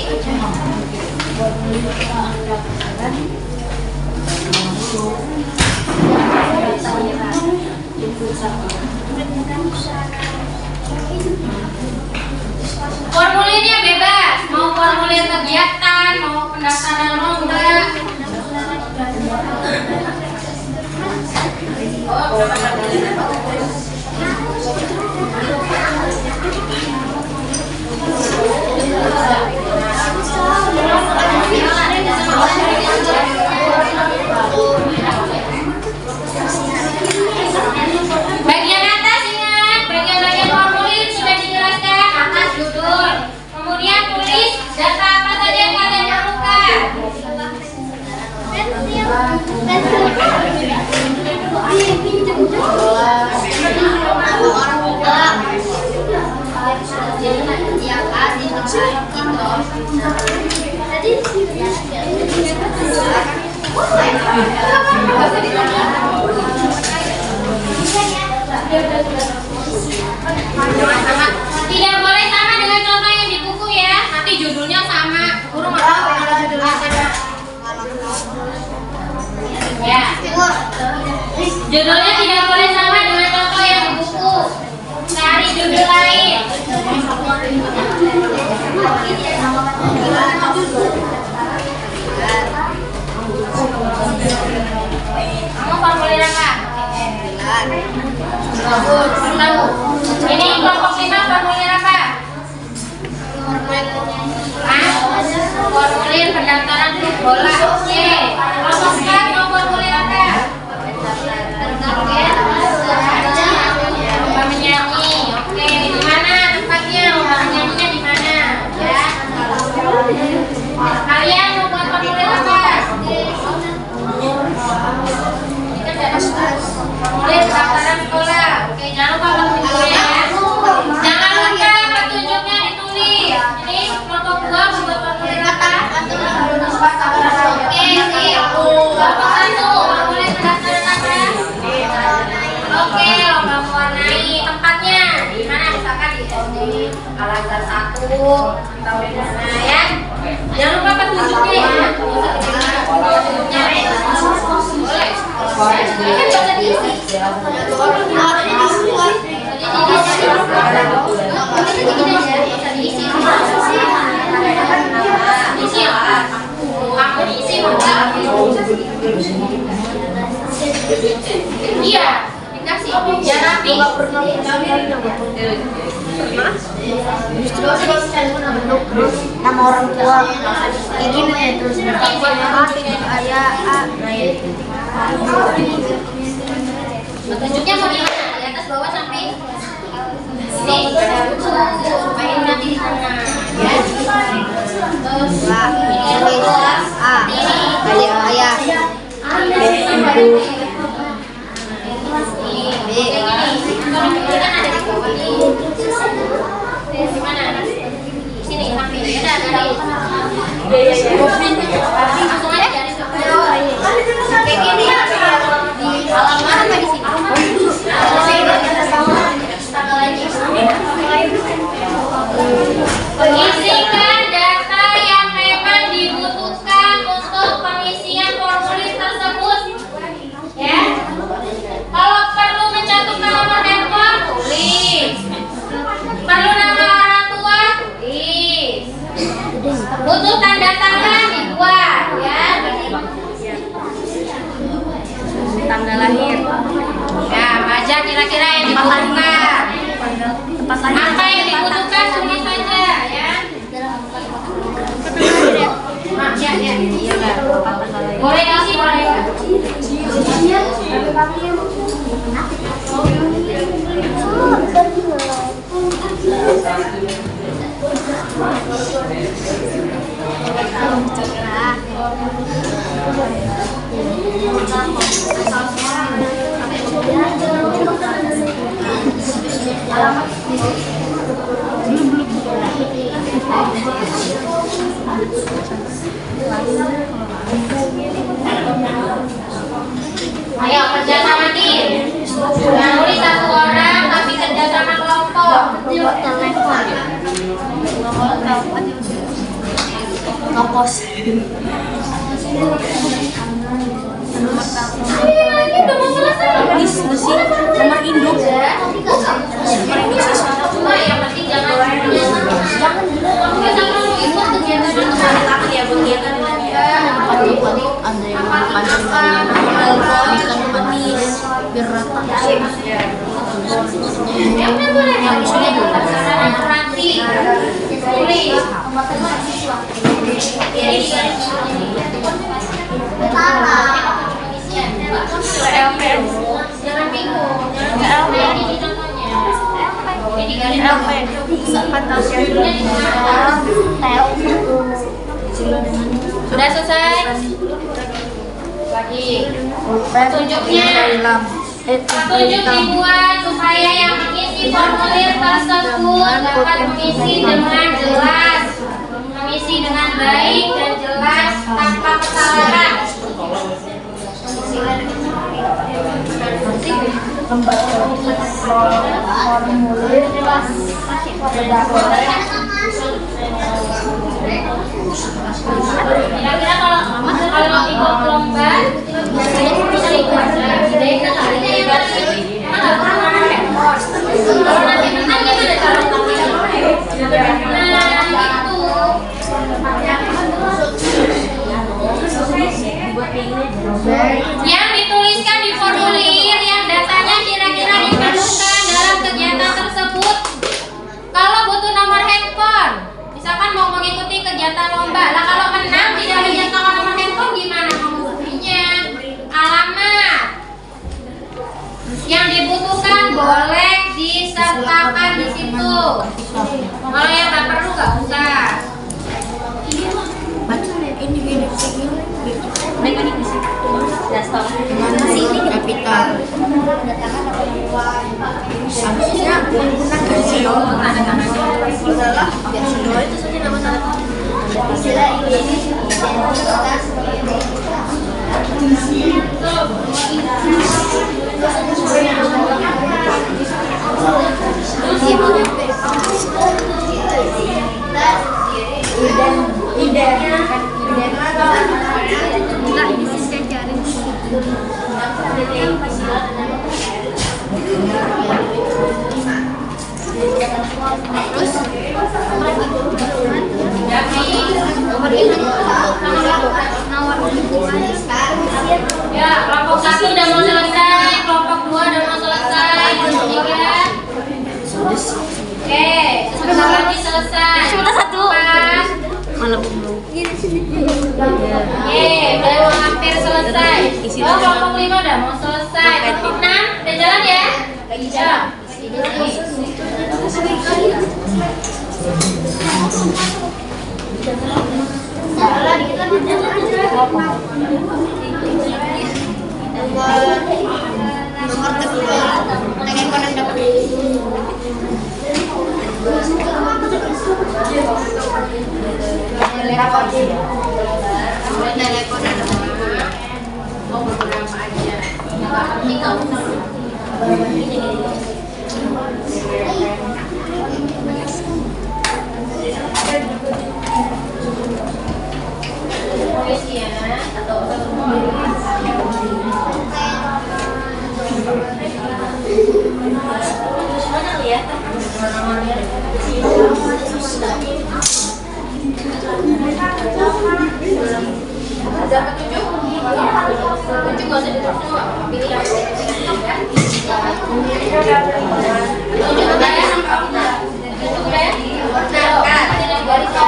S2: Formulirnya bebas, mau formulir kegiatan, mau pendaftaran lomba. Bagian atas ingat, bagian-bagian formulir sudah dijelaskan, atas judul. Kemudian tulis data apa saja yang kalian perlukan. Tidak boleh sama dengan contoh yang di buku ya. Nanti judulnya sama. Guru nggak tahu kalau judulnya sama. Tahu. Ini kelompok 5 formulir apa? Formulir pendaftaran klub bola. Oke. Kelompok 4 mau formulir apa? Lomba menyanyi. Oke. Di mana tempatnya? Lomba menyanyinya di mana? Ya. Kalian mau buat formulir apa? Formulir pendaftaran sekolah. Oke, jangan lupa petunjuknya ya. Jangan lupa petunjuknya ditulis. Ini kelompok 2 membuat formulir apa? Oke, sip. Kelompok 1 formulir pendaftaran apa? Oke, lomba mewarnai. Tempatnya di mana? Misalkan di SD Al-Azhar 1 atau di mana ya? Jangan lupa petunjuknya ya. Petunjuknya boleh. Kan bisa diisi. Iya, dikasih. Ya rapi.
S3: Nama orang tua kayak gini ya, terus ayah
S2: Petunjuknya mau di mana? Di atas, bawah, samping. Sini. Supaya nanti di sana. Ya.
S3: ayah
S2: Di mana? Sini, samping. Ya, dari. Langsung aja dari kayak gini. Di halaman apa di sini? Isikan data yang memang dibutuhkan untuk pengisian formulir tersebut. Ya. Kalau perlu mencantumkan nomor handphone, tulis. Perlu nama orang tua, tulis. Butuh tanda tangan, dibuat, ya. Tanggal lahir. Ya, baca kira-kira yang dibutuhkan. Apa yang dibutuhkan tulis saja, ya. Nah, ya. Boleh diisi, boleh. Ayo kerja sama tim. Jangan nulis satu orang tapi kerja sama kelompok.
S3: ngopos
S2: Ini udah mau selesai.
S3: nomor induk
S2: Cuma yang penting jangan ikut kegiatan aku ya kegiatan
S3: ada yang panjang ikan manis biar rata
S2: yang boleh yang boleh pelaksanaan asuransi tulis jangan bingung ini contohnya ini garis sudah selesai lagi petunjuknya petunjuk dibuat supaya yang mengisi formulir tersebut dapat mengisi dengan jelas, mengisi dengan baik dan jelas tanpa kesalahan. Kira-kira kalau ikut lomba bisa ikut kalau nanti menang gimana cara menangnya? Yang dituliskan di formulir yang datanya kira-kira diperlukan kegiatan lomba. Lah kalau menang tidak menyatakan nomor handphone gimana kamu buktinya? Alamat yang dibutuhkan boleh disertakan di situ. Kalau yang nggak perlu nggak usah.
S3: Mana sih ini kapital? Harusnya menggunakan silo. Adalah silo itu saja nama tanda tangan. Istilah ini identitas.
S2: Ya, kelompok 1 udah mau selesai, kelompok 2 udah mau selesai, kelompok 3. Oke, sebentar lagi selesai.
S3: Sebentar satu. Malah belum.
S2: Udah hampir selesai. Oh, kelompok 5 udah mau selesai. Kelompok 6 udah jalan ya? Jalan.
S3: Nomor kedua, pengen konon dapat.
S2: Mau beberapa aja. Nggak penting nggak usah. Ya, atau ada petunjuk? Petunjuk nggak usah ditulis semua, pilih yang petunjuk udah ya? Petunjuk udah ya? Nah, tidak garis ya?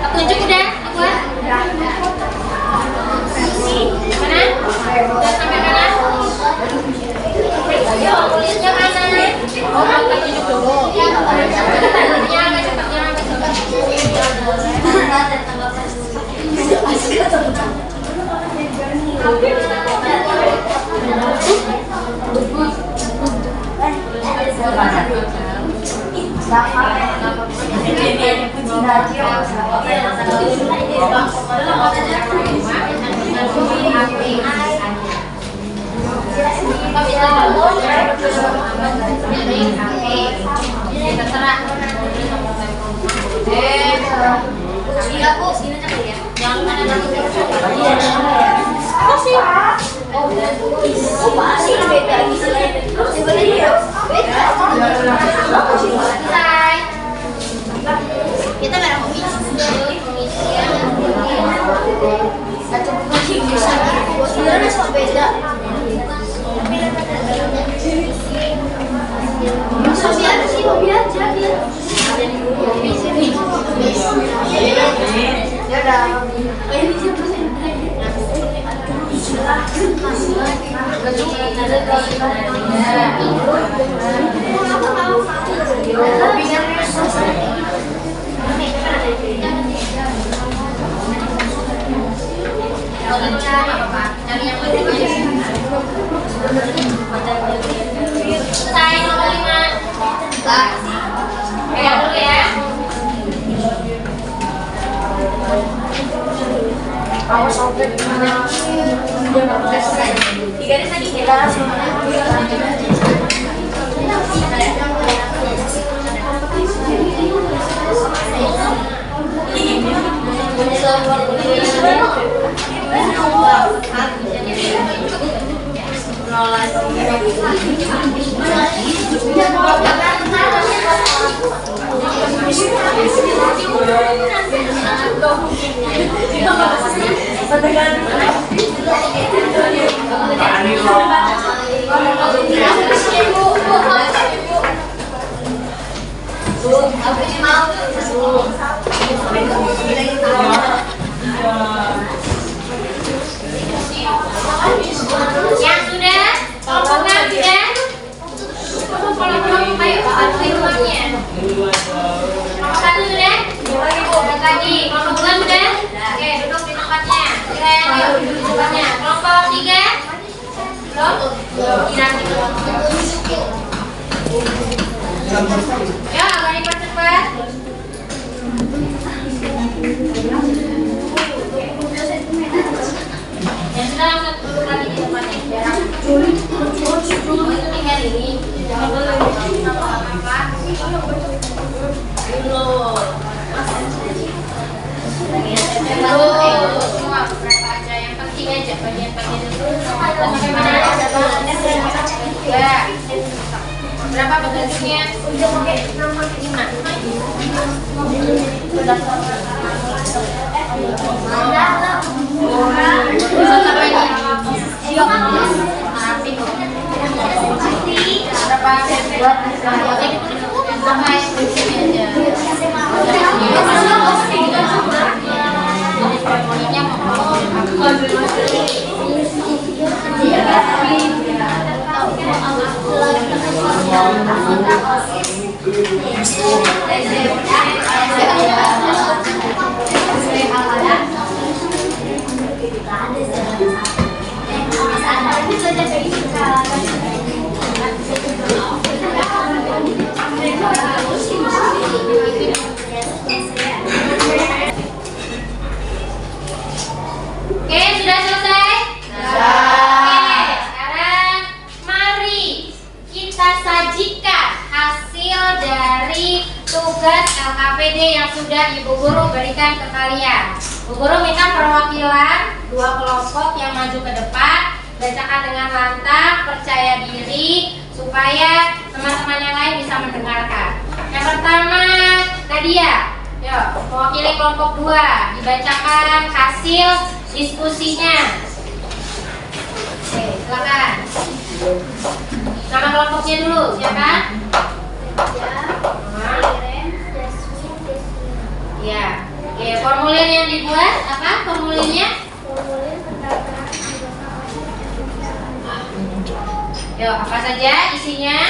S2: Petunjuk udah? Buat? Mana? Udah sampai mana? Ayo, tulisnya mana? Oh, kita tunjuk dulu. Cepatnya, terserah. Iya Bu, sini aja ya. Jangan mana masih. Oh masih beda istilahnya. Sebenarnya beda. Selesai. Kita merah komisi ya. Satu komisi bisa. Sebenarnya sok beda. Sobi aja sih, Sobi aja dia. Ya udah. Ini siapa sih? Cari yang lebih selesai nomor 5. Pegang dulu ya. Awas sampai gimana? Selesai. 3 hari lagi kita
S3: Pak Anil.
S2: Ya, agak dipercepat. Yang sudah langsung duduk lagi di tempatnya biar itu tinggal ini. Jangan apa-apa. Semua berapa aja yang penting aja bagian-bagian itu. Bagaimana ada ya. Berapa bentuknya? Udah pakai 5. Sampai Oke, sudah selesai? Oke, sekarang mari kita sajikan hasil dari tugas LKPD yang sudah Ibu Guru berikan ke kalian. Bu Guru minta perwakilan 2 kelompok yang maju ke depan, bacakan dengan lantang, percaya diri, supaya teman-teman yang lain bisa mendengarkan. Yang pertama, Nadia. Yuk, mewakili kelompok 2, dibacakan hasil diskusinya. Oke, silakan. Nama kelompoknya dulu, siapa? Ya. Oke, formulir yang dibuat apa? Formulirnya? Yuk, apa saja isinya?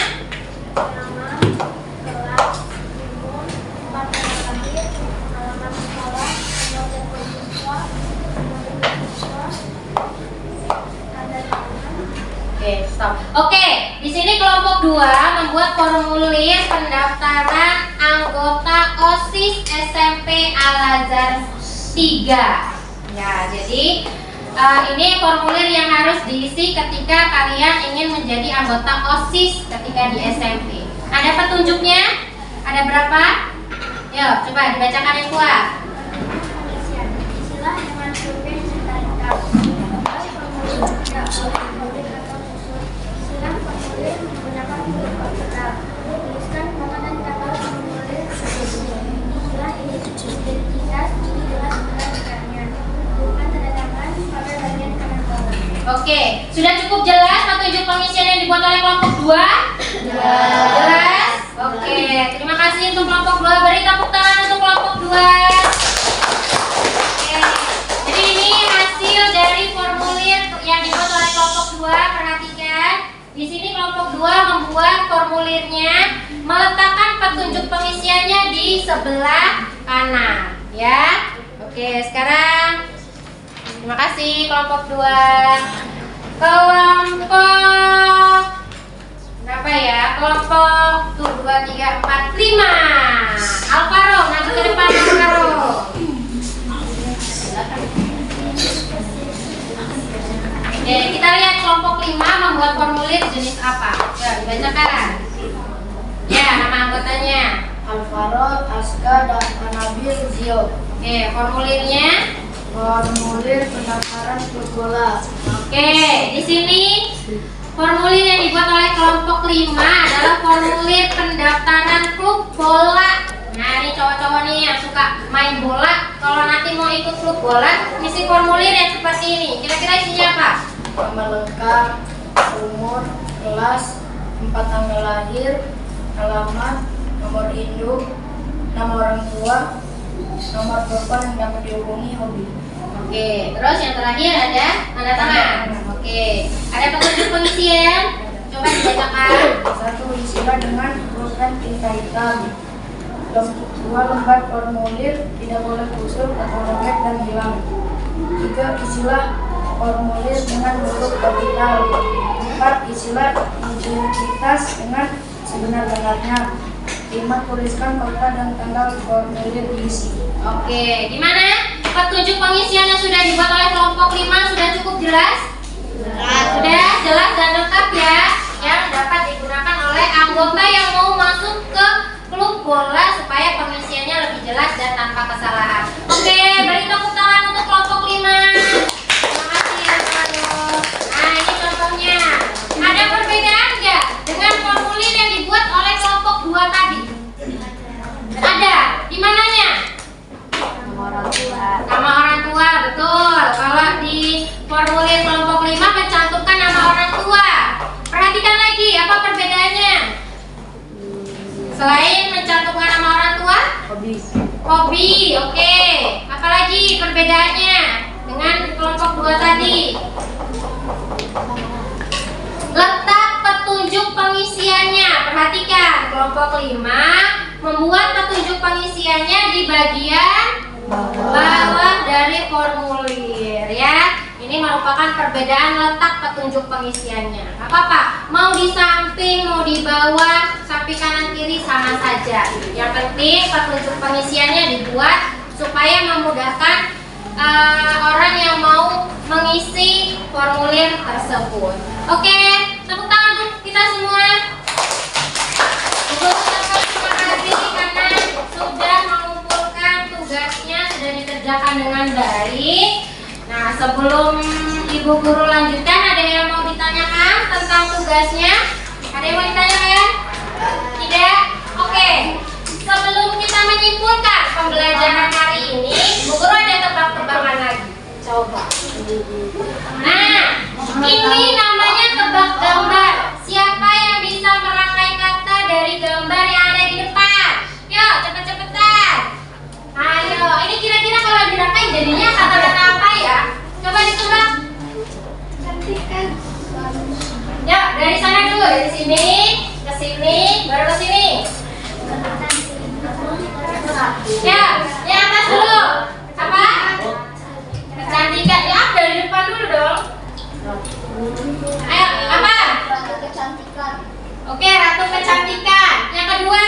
S2: Oke, stop. Oke, di sini kelompok 2 membuat formulir pendaftaran anggota OSIS SMP Al-Azhar 3. Ya, jadi ini formulir yang harus diisi ketika kalian ingin menjadi anggota OSIS ketika di SMP. Ada petunjuknya? Ada berapa? Yuk, coba dibacakan yang kuat.
S3: Istilah dengan survei serta formulir menggunakan huruf kapital. Tuliskan nama dan tanggal formulir sesuai. Istilah identitas ini jelas sebenarnya. Bukan tanda tangan pada bagian kanan bawah.
S2: Oke, sudah cukup jelas petunjuk pengisian yang dibuat oleh kelompok 2? Jelas? Oke, terima kasih untuk kelompok 2. Beri tepuk tangan untuk kelompok 2. Oke, jadi ini hasil dari formulir yang dibuat oleh kelompok 2. Perhatikan. Di sini kelompok 2 membuat formulirnya, meletakkan petunjuk pengisiannya di sebelah kanan, ya. Oke, sekarang terima kasih kelompok 2. Kelompok berapa ya? Kelompok 2, 3, 4, 5. Alvaro, maju ke depan Alvaro. Oke, kita lihat kelompok 5 membuat formulir jenis apa? Ya, dibacakan. Ya, nama anggotanya
S5: Alvaro, Aska, dan Anabil Zio.
S2: Oke, formulirnya.
S5: Formulir pendaftaran klub bola.
S2: Oke, di sini formulir yang dibuat oleh kelompok 5 adalah formulir pendaftaran klub bola. Nah, ini cowok-cowok nih yang suka main bola, kalau nanti mau ikut klub bola, isi formulir yang seperti ini. Kira-kira isinya apa?
S5: Nama lengkap, umur, kelas, 4 tanggal lahir, alamat, nomor induk, nama orang tua, nomor telepon yang dapat dihubungi, hobi.
S2: Oke, terus yang terakhir ada tanda tangan. Oke, ada petunjuk pengisian. Coba dibacakan.
S5: 1. Istilah dengan huruf dan tinta hitam. 2. Lembar formulir tidak boleh kusut atau robek dan hilang. 3. Istilah formulir dengan huruf kapital. Pancasila identitas dengan sebenar-benarnya. 5. Tuliskan kota dan tanggal formulir diisi.
S2: Oke, gimana? Petunjuk pengisian yang sudah dibuat oleh kelompok 5 sudah cukup jelas? Sudah jelas dan lengkap ya, yang dapat digunakan oleh anggota yang mau masuk ke klub bola supaya pengisiannya lebih jelas dan tanpa kesalahan. Oke, beri tepuk tangan untuk kelompok 5. Terima kasih ya teman-teman. Nah, ini contohnya. Ada perbedaan nggak dengan formulir yang dibuat oleh kelompok 2 tadi? Ada. Di mananya? Nama orang tua, betul. Kalau di formulir kelompok 5 mencantumkan nama orang tua. Perhatikan lagi, apa perbedaannya? Selain mencantumkan nama orang tua? Hobi, oke. Apalagi perbedaannya dengan kelompok 2 tadi? Letak petunjuk pengisiannya. Perhatikan, kelompok 5 membuat petunjuk pengisiannya di bagian bawah dari formulir ya. Ini merupakan perbedaan letak petunjuk pengisiannya. Gak apa-apa, mau di samping, mau di bawah, samping kanan kiri sama saja. Yang penting petunjuk pengisiannya dibuat supaya memudahkan orang yang mau mengisi formulir tersebut. Oke, tepuk tangan untuk kita semua. Terima kasih karena sudah mengumpulkan tugasnya, sudah dikerjakan dengan baik. Nah, sebelum Ibu Guru lanjutkan, ada yang mau ditanyakan tentang tugasnya? Ada yang mau ditanyakan? Tidak? Oke. Sebelum kita menyimpulkan pembelajaran hari ini, Bu Guru ada tebak-tebakan lagi. Coba. Nah, ini namanya tebak gambar. Siapa yang bisa merangkai kata dari gambar yang ada di depan? Yuk, cepet-cepetan. Ayo, ini kira-kira kalau dirangkai jadinya kata-kata apa ya? Coba ditebak. Cantikan. Yuk, dari sana dulu, dari sini ke sini, baru ke sini. Ya, di atas dulu. Apa? Kecantikan. Ya, dari depan dulu dong. Ayo, apa?
S3: Kecantikan.
S2: Oke, ratu kecantikan. Yang kedua,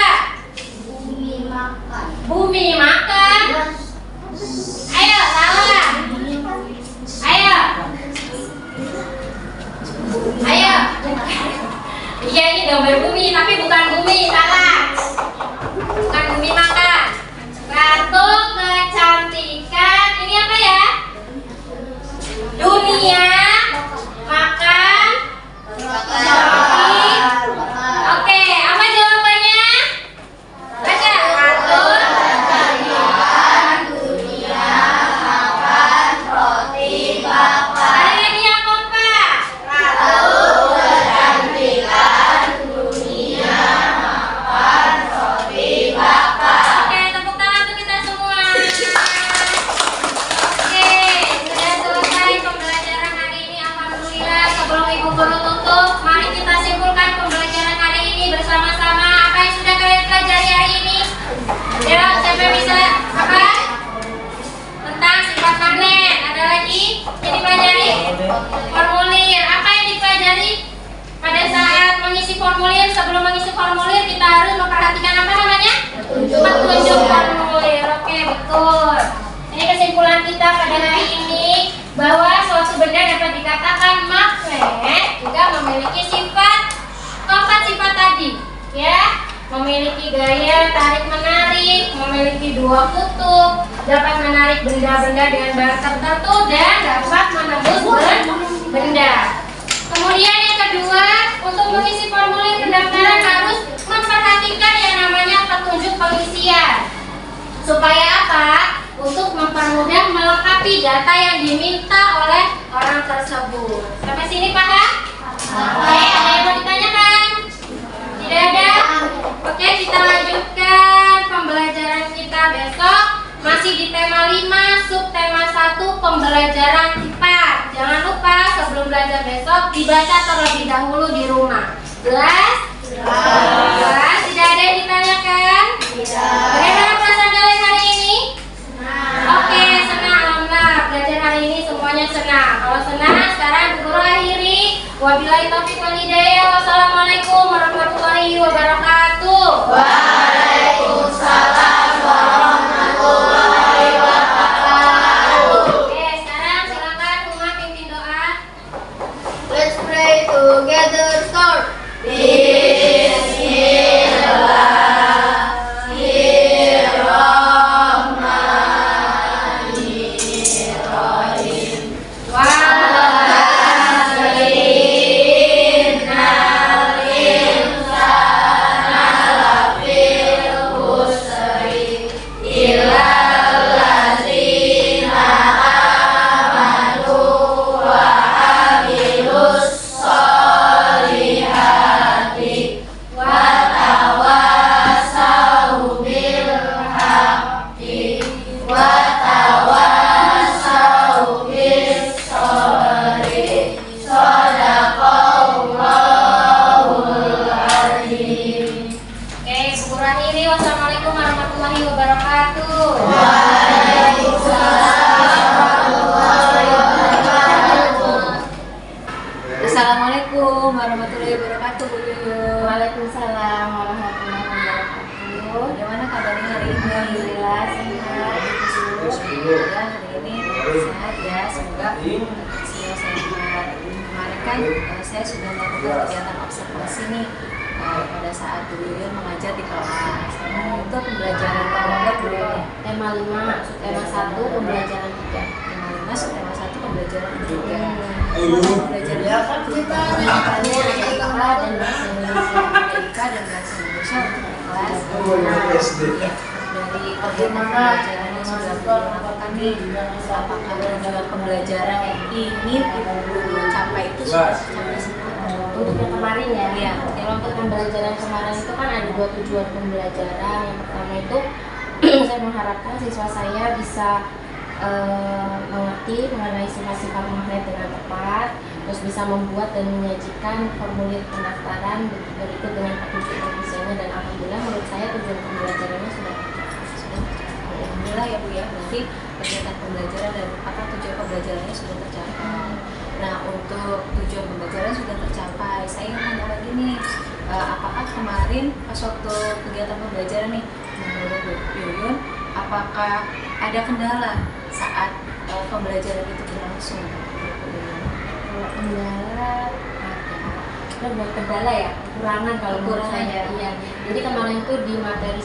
S3: Bumi makan.
S2: bumi makan. Ayo, salah. Ayo. Ayo. Iya, ini gambar bumi, tapi bukan bumi, salah. Bukan bumi makan. Ratu kecantikan. Ini apa ya? Dunia makan roti. Oke, apa jawabannya? Baca. Ratu kecantikan, dunia makan roti bakar. Ada lagi yang kompak. Ratu kecantikan, dunia makan roti bakar. Oke, tepuk tangan untuk kita semua. Oke, sudah selesai pembelajaran hari ini. Alhamdulillah. Sebelum Ibu Guru tutup, mari kita simpulkan pembelajaran hari ini bersama-sama. Apa yang sudah kalian pelajari hari ini? Ya, siapa yang bisa apa? Tentang sifat magnet. Ada lagi yang dipelajari? Formulir. Apa yang dipelajari pada saat mengisi formulir? Sebelum mengisi formulir kita harus memperhatikan apa namanya? Petunjuk formulir. Oke, betul. Ini kesimpulan kita pada hari ini, bahwa suatu benda dapat dikatakan magnet juga memiliki keempat sifat tadi, ya. Memiliki gaya tarik menarik, memiliki dua kutub, dapat menarik benda-benda dengan bahan tertentu, dan dapat menembus benda. Kemudian yang kedua, untuk mengisi formulir pendaftaran harus memperhatikan yang namanya petunjuk pengisian. Supaya apa? Untuk mempermudah melengkapi data yang diminta oleh orang tersebut. Sampai sini paham? Oke, ada yang mau ditanyakan? Tidak ada? Oke, kita lanjutkan pembelajaran kita besok. Masih di tema 5, subtema 1, pembelajaran 4. Jangan lupa sebelum belajar besok dibaca terlebih dahulu di rumah. Jelas? Jelas? Tidak ada yang ditanyakan? Tidak. Bagaimana perasaan kalian hari ini? Oke, senang. Alhamdulillah. Belajar hari ini semuanya senang. Kalau senang, sekarang Bu Guru akhiri. Wabillahi taufiq wal hidayah. Wassalamualaikum warahmatullahi wabarakatuh.
S5: Waalaikumsalam warahmatullahi wabarakatuh.
S2: Oke, sekarang silakan Uma pimpin doa.
S5: Let's pray together. Start.
S2: Oke, syukuran ini. Wassalamualaikum warahmatullahi wabarakatuh.
S1: Assalamualaikum warahmatullahi wabarakatuh, Bu Yuyun.
S2: Waalaikumsalam warahmatullahi wabarakatuh.
S1: Bagaimana kabarnya hari ini?
S2: Alhamdulillah sehat.
S1: Ya, hari ini sehat ya, semoga semua sehat. Kemarin kan saya sudah melakukan kegiatan observasi nih pada saat Bu Yuyun mengajar di kelas. Untuk pembelajaran kelompok dulu ya.
S2: Tema 5, tema 1, pembelajaran 3.
S1: Tema 5, tema 1 pembelajaran 3. Pembelajaran kita
S2: Makanya ada IPA dan bahasa Indonesia.
S1: IPA dan bahasa Indonesia untuk kelas ya. Dari kegiatan pembelajaran yang sudah dilakukan nih, apakah dengan pembelajaran yang ingin Ibu capai itu sudah tercapai semua?
S2: Untuk yang kemarin ya,
S1: Iya.
S2: kalau untuk pembelajaran kemarin itu kan ada 2 tujuan pembelajaran. Yang pertama itu saya mengharapkan siswa saya bisa mengerti mengenai sifat-sifat magnet dengan tepat, terus bisa membuat dan menyajikan formulir pendaftaran berikut dengan petunjuk provisinya, dan alhamdulillah menurut saya tujuan pembelajarannya sudah tercapai.
S1: Alhamdulillah ya Bu ya, berarti kegiatan pembelajaran dan apa tujuan pembelajarannya sudah tercapai. Nah, untuk tujuan pembelajaran sudah tercapai, saya ingin tanya lagi nih, apakah kemarin pas waktu kegiatan pembelajaran nih menurut Bu Yuyun, apakah ada kendala saat pembelajaran itu berlangsung?
S2: Kalau kendala ada buat kendala ya, kekurangan kalau menurut saya. Iya. Jadi kemarin itu di materi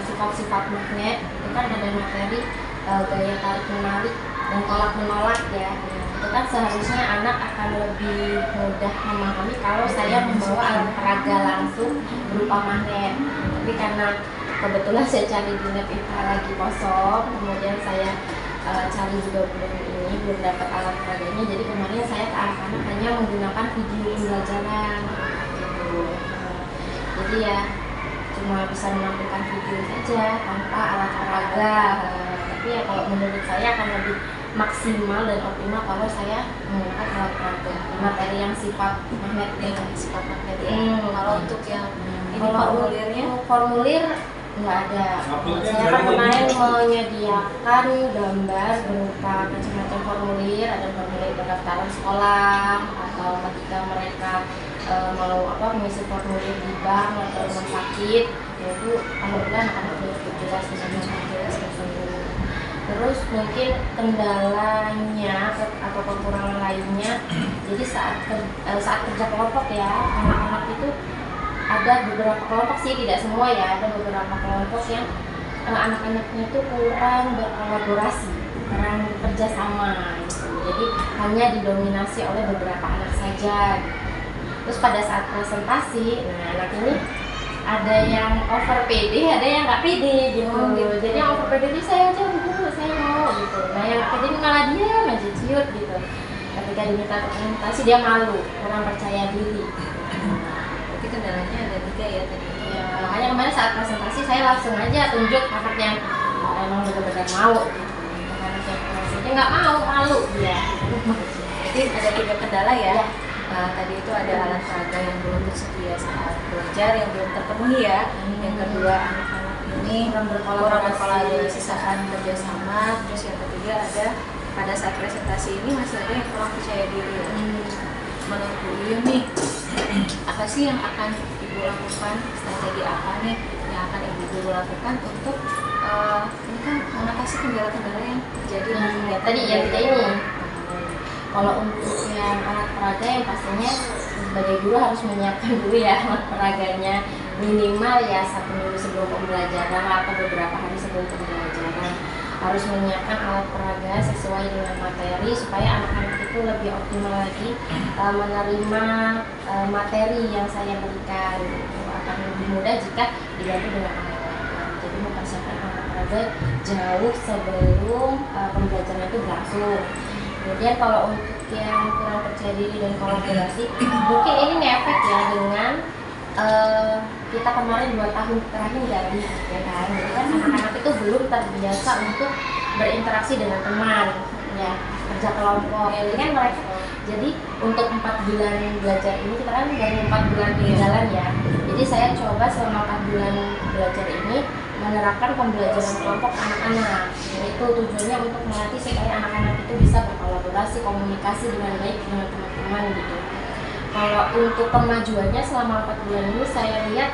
S2: sifat-sifat magnet itu kan ada materi gaya tarik menarik dan tolak menolak ya. Itu kan seharusnya anak akan lebih mudah memahami kalau saya membawa alat peraga langsung berupa magnet. Tapi karena kebetulan saya cari di net IPA lagi kosong, kemudian saya cari juga belum dapat alat peraganya, jadi kemarin saya ke anak-anak hanya menggunakan video pembelajaran gitu. Jadi ya cuma bisa menampilkan video saja tanpa alat peraga. Tapi ya kalau menurut saya akan lebih maksimal dan optimal kalau saya menggunakan alat peraga materi yang sifat magnet
S1: Dengan sifat magnet ya. Kalau untuk yang ini
S2: Kalau
S1: formulirnya,
S2: untuk formulir nggak ada. Saya kan kemarin menyediakan gambar berupa macam-macam formulir, ada formulir pendaftaran sekolah atau ketika mereka mau mengisi formulir di bank atau rumah sakit, yaitu alhamdulillah anak-anak sudah jelas semua. Terus mungkin kendalanya atau kekurangan lainnya, jadi saat kerja kelompok ya, anak-anak itu ada beberapa kelompok sih, tidak semua ya, ada beberapa kelompok yang anak-anaknya itu kurang berkolaborasi, kurang bekerja sama gitu. Jadi hanya didominasi oleh beberapa anak saja gitu. Terus pada saat presentasi, nah anak ini ada yang over pede, ada yang nggak pede gitu. Jadi yang over pede itu saya aja dulu, saya mau gitu. Nah yang nggak pede ini malah diam aja, ciut gitu. Ketika diminta presentasi dia malu, kurang percaya diri.
S1: berarti kendalanya ada 3 ya tadi.
S2: Ya, hanya kemarin saat presentasi saya langsung aja tunjuk anak yang emang benar-benar mau gitu. Anak yang presentasi nggak mau, malu dia.
S1: Jadi ada 3 kendala ya.
S2: Ya.
S1: Tadi itu ada alat peraga yang belum tersedia saat belajar, yang belum terpenuhi ya. Yang kedua, anak-anak ini kurang berkolaborasi saat kerjasama. Terus yang ketiga ada pada saat presentasi ini masih ada yang kurang percaya diri. Menurut Bu
S6: nih, apa sih yang akan Ibu lakukan, strategi apa nih yang akan Ibu lakukan untuk ini kan mengatasi kendala-kendala yang terjadi
S2: Ya, tadi yang kita ini. Kalau untuk yang alat peraga yang pastinya sebagai guru harus menyiapkan dulu ya alat peraganya minimal ya 1 minggu sebelum pembelajaran atau beberapa hari sebelum pembelajaran. Harus menyiapkan alat peraga sesuai dengan materi supaya anak-anak itu lebih optimal lagi menerima materi yang saya berikan. Akan lebih mudah jika dibantu dengan alat peraga. Jadi mempersiapkan alat peraga jauh sebelum pembelajaran itu berlangsung. Kemudian kalau untuk yang kurang percaya diri dan kolaborasi, mungkin ini ngefek ya dengan kita kemarin 2 tahun terakhir dari ya kan, jadi kan anak-anak itu belum terbiasa untuk berinteraksi dengan teman, ya kerja kelompok. Jadi kan mereka, jadi untuk 4 bulan belajar ini kita kan baru 4 bulan di jalan ya. Jadi saya coba selama 4 bulan belajar ini menerapkan pembelajaran kelompok anak-anak. Itu tujuannya untuk melatih supaya anak-anak itu bisa berkolaborasi, komunikasi dengan baik dengan teman-teman gitu. Kalau untuk kemajuannya selama 4 bulan ini saya lihat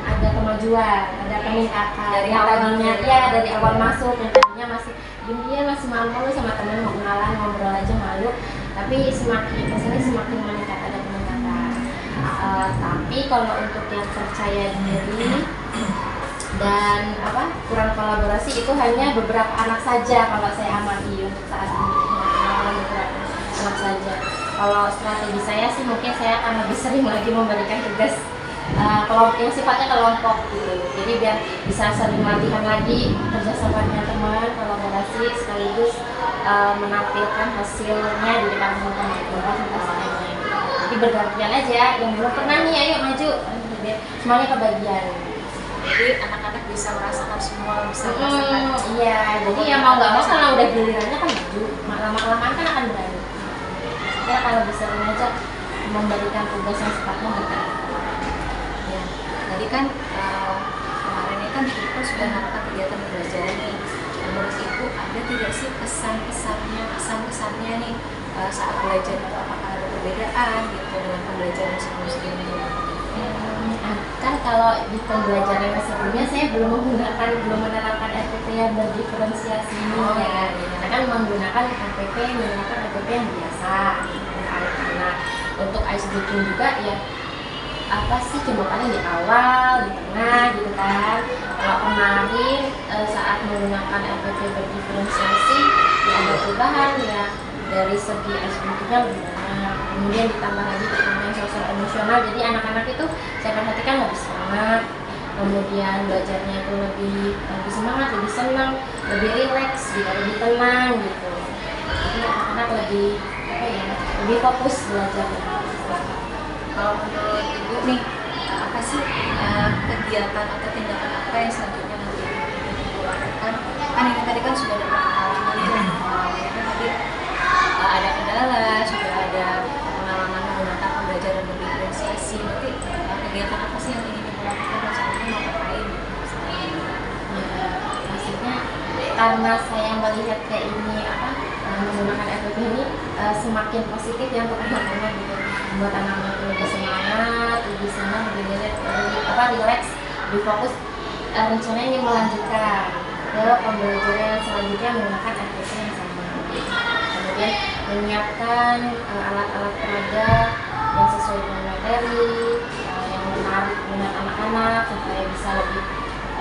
S2: ada kemajuan, ada peningkatan.
S6: Dari
S2: yang
S6: awal
S2: tadinya
S6: ya?
S2: ya dari awal masuk, yang tadinya masih dia masih malu sama teman, mau kenalan, ngobrol aja malu. Tapi semakin kesini semakin meningkat, ada peningkatan. Tapi kalau untuk yang percaya diri dan kurang kolaborasi itu hanya beberapa anak saja kalau saya amati untuk saat ini, beberapa anak saja. Kalau strategi saya sih mungkin saya akan lebih sering lagi memberikan tugas kelompok yang sifatnya kelompok gitu. Jadi biar bisa sering latihan lagi kerjasama dengan teman, kolaborasi sekaligus menampilkan hasilnya di depan teman-teman. Jadi bergantian aja, yang belum pernah nih ayo maju, biar semuanya kebagian.
S6: Jadi anak-anak bisa merasakan semua, bisa merasakan.
S2: Iya, jadi ya mau nggak mau karena udah gilirannya kan maju, lama-kelamaan kan akan berani. Ya kalau bisa aja memberikan tugas yang sifatnya berat.
S6: Ya, tadi kan kemarin ini kan Ibu sudah melakukan kegiatan belajar nih. Menurut Ibu ada tidak sih kesan-kesannya nih saat belajar itu, apakah ada perbedaan gitu dengan pembelajaran sebelum-sebelumnya?
S2: Kan kalau di pembelajaran sebelumnya saya belum menerapkan RPP yang berdiferensiasi ini ya. Kita kan menggunakan RPP yang biasa untuk anak-anak. Untuk ice breaking juga ya apa sih cobaannya di awal, di tengah gitu kan. Kalau kemarin saat menggunakan RPP berdiferensiasi ya ada perubahan ya dari segi ice breakingnya lebih banyak. Kemudian ditambah lagi pertanyaan sosial emosional, jadi anak-anak itu saya perhatikan lebih semangat, kemudian belajarnya itu lebih semangat, lebih senang, lebih rileks, lebih tenang gitu. Jadi anak-anak lebih fokus belajarnya.
S6: Kalau menurut Ibu nih, apa sih kegiatan atau tindakan apa yang selanjutnya nanti Ibu lakukan? Kan ini tadi kan sudah ada pengalaman ya kan tadi ada kendala, sudah ada pengalaman menggunakan pembelajaran berdiferensiasi. Nanti kegiatan apa sih yang ingin Ibu lakukan dan selanjutnya mau ngapain?
S2: Ya, maksudnya karena saya melihat kayak ini menggunakan FPP ini semakin positif ya untuk anak-anak gitu, membuat anak-anak lebih semangat, lebih senang, lebih rileks, lebih fokus. Rencananya ingin melanjutkan ke pembelajaran selanjutnya menggunakan FPP yang sama. Kemudian menyiapkan alat-alat peraga yang sesuai dengan materi, yang menarik minat anak-anak supaya bisa lebih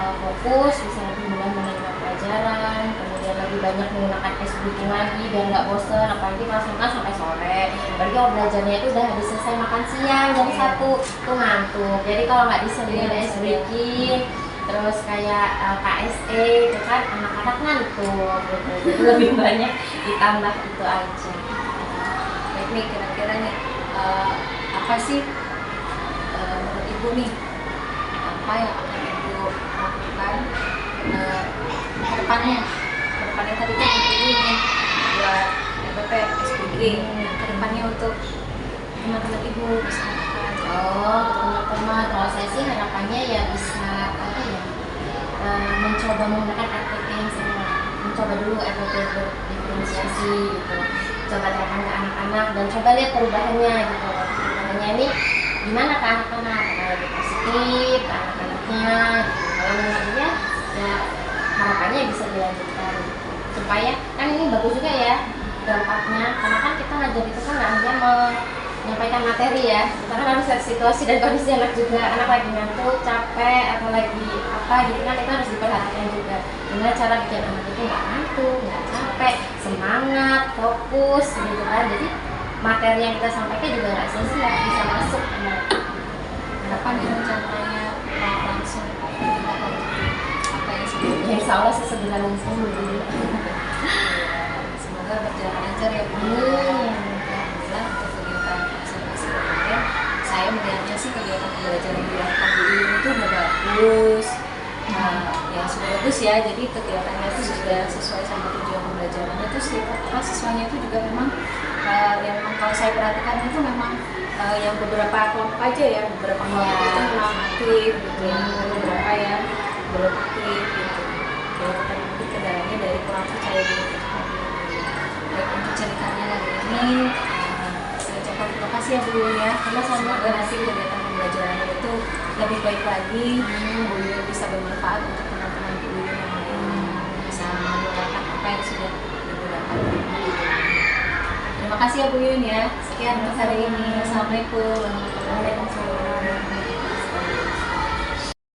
S2: fokus, bisa lebih mudah menerima pelajaran, kemudian lebih banyak menggunakan ice breaking lagi biar nggak bosen, apalagi kelas 5 sampai sore. Berarti kalau belajarnya itu udah habis selesai makan siang jam 1 tuh ngantuk. Jadi kalau nggak disediain ice breaking, terus kayak KSE itu kan anak-anak ngantuk gitu. Jadi lebih banyak ditambah itu aja.
S6: Baik nih, kira-kira nih apa sih menurut Ibu nih apa yang akan Ibu lakukan ke depannya tadi kan Ibu ingin buat RPP, SPG, ke depannya untuk teman-teman Ibu bisa lakukan.
S2: Teman-teman, kalau saya sih harapannya ya bisa mencoba menggunakan RPP yang sama, mencoba dulu RPP berdiferensiasi gitu, coba terapkan ke anak-anak dan coba lihat perubahannya gitu. ini gimana ke anak-anak, apakah lebih positif ke anak-anaknya gitu. Kalau memang iya ya harapannya bisa dilanjutkan supaya kan ini bagus juga ya dampaknya, karena kan kita ngajar itu kan nggak hanya menyampaikan materi ya, kita kan harus lihat situasi dan kondisi anak juga, anak lagi ngantuk, capek atau lagi apa gitu kan, itu harus diperhatikan juga gimana cara bikin anak itu nggak ngantuk, nggak capek, semangat, fokus gitu kan. Jadi materi yang kita sampaikan juga nggak sia-sia, bisa masuk ke mereka.
S6: Kapan yang rencananya langsung apa yang sebelumnya?
S2: Ya insya Allah sesebulan langsung dulu.
S6: Semoga berjalan lancar ya Bu. Alhamdulillah untuk kegiatan observasi kemarin, saya melihatnya sih kegiatan pembelajaran di belakang Bu Yuyun itu udah bagus. Ya sudah bagus ya, jadi kegiatannya itu sudah sesuai sama tujuan pembelajarannya itu siswanya itu juga memang yang memang kalau saya perhatikan itu memang yang beberapa kelompok aja ya, beberapa kelompok itu memang aktif gitu ya, beberapa yang belum aktif gitu. Kalau kita nanti kendalanya dari kurang percaya diri itu tadi. Baik, untuk ceritanya hari ini saya ucapkan terima kasih ya Bu Yuyun ya, karena semoga nanti kegiatan pembelajarannya itu lebih baik lagi, Bu Yuyun bisa bermanfaat untuk teman-teman Bu Yuyun yang lain, bisa menerapkan apa yang sudah digunakan. Terima kasih ya Bu Yuyun ya. Sekian untuk hari ini. Assalamualaikum warahmatullahi wabarakatuh.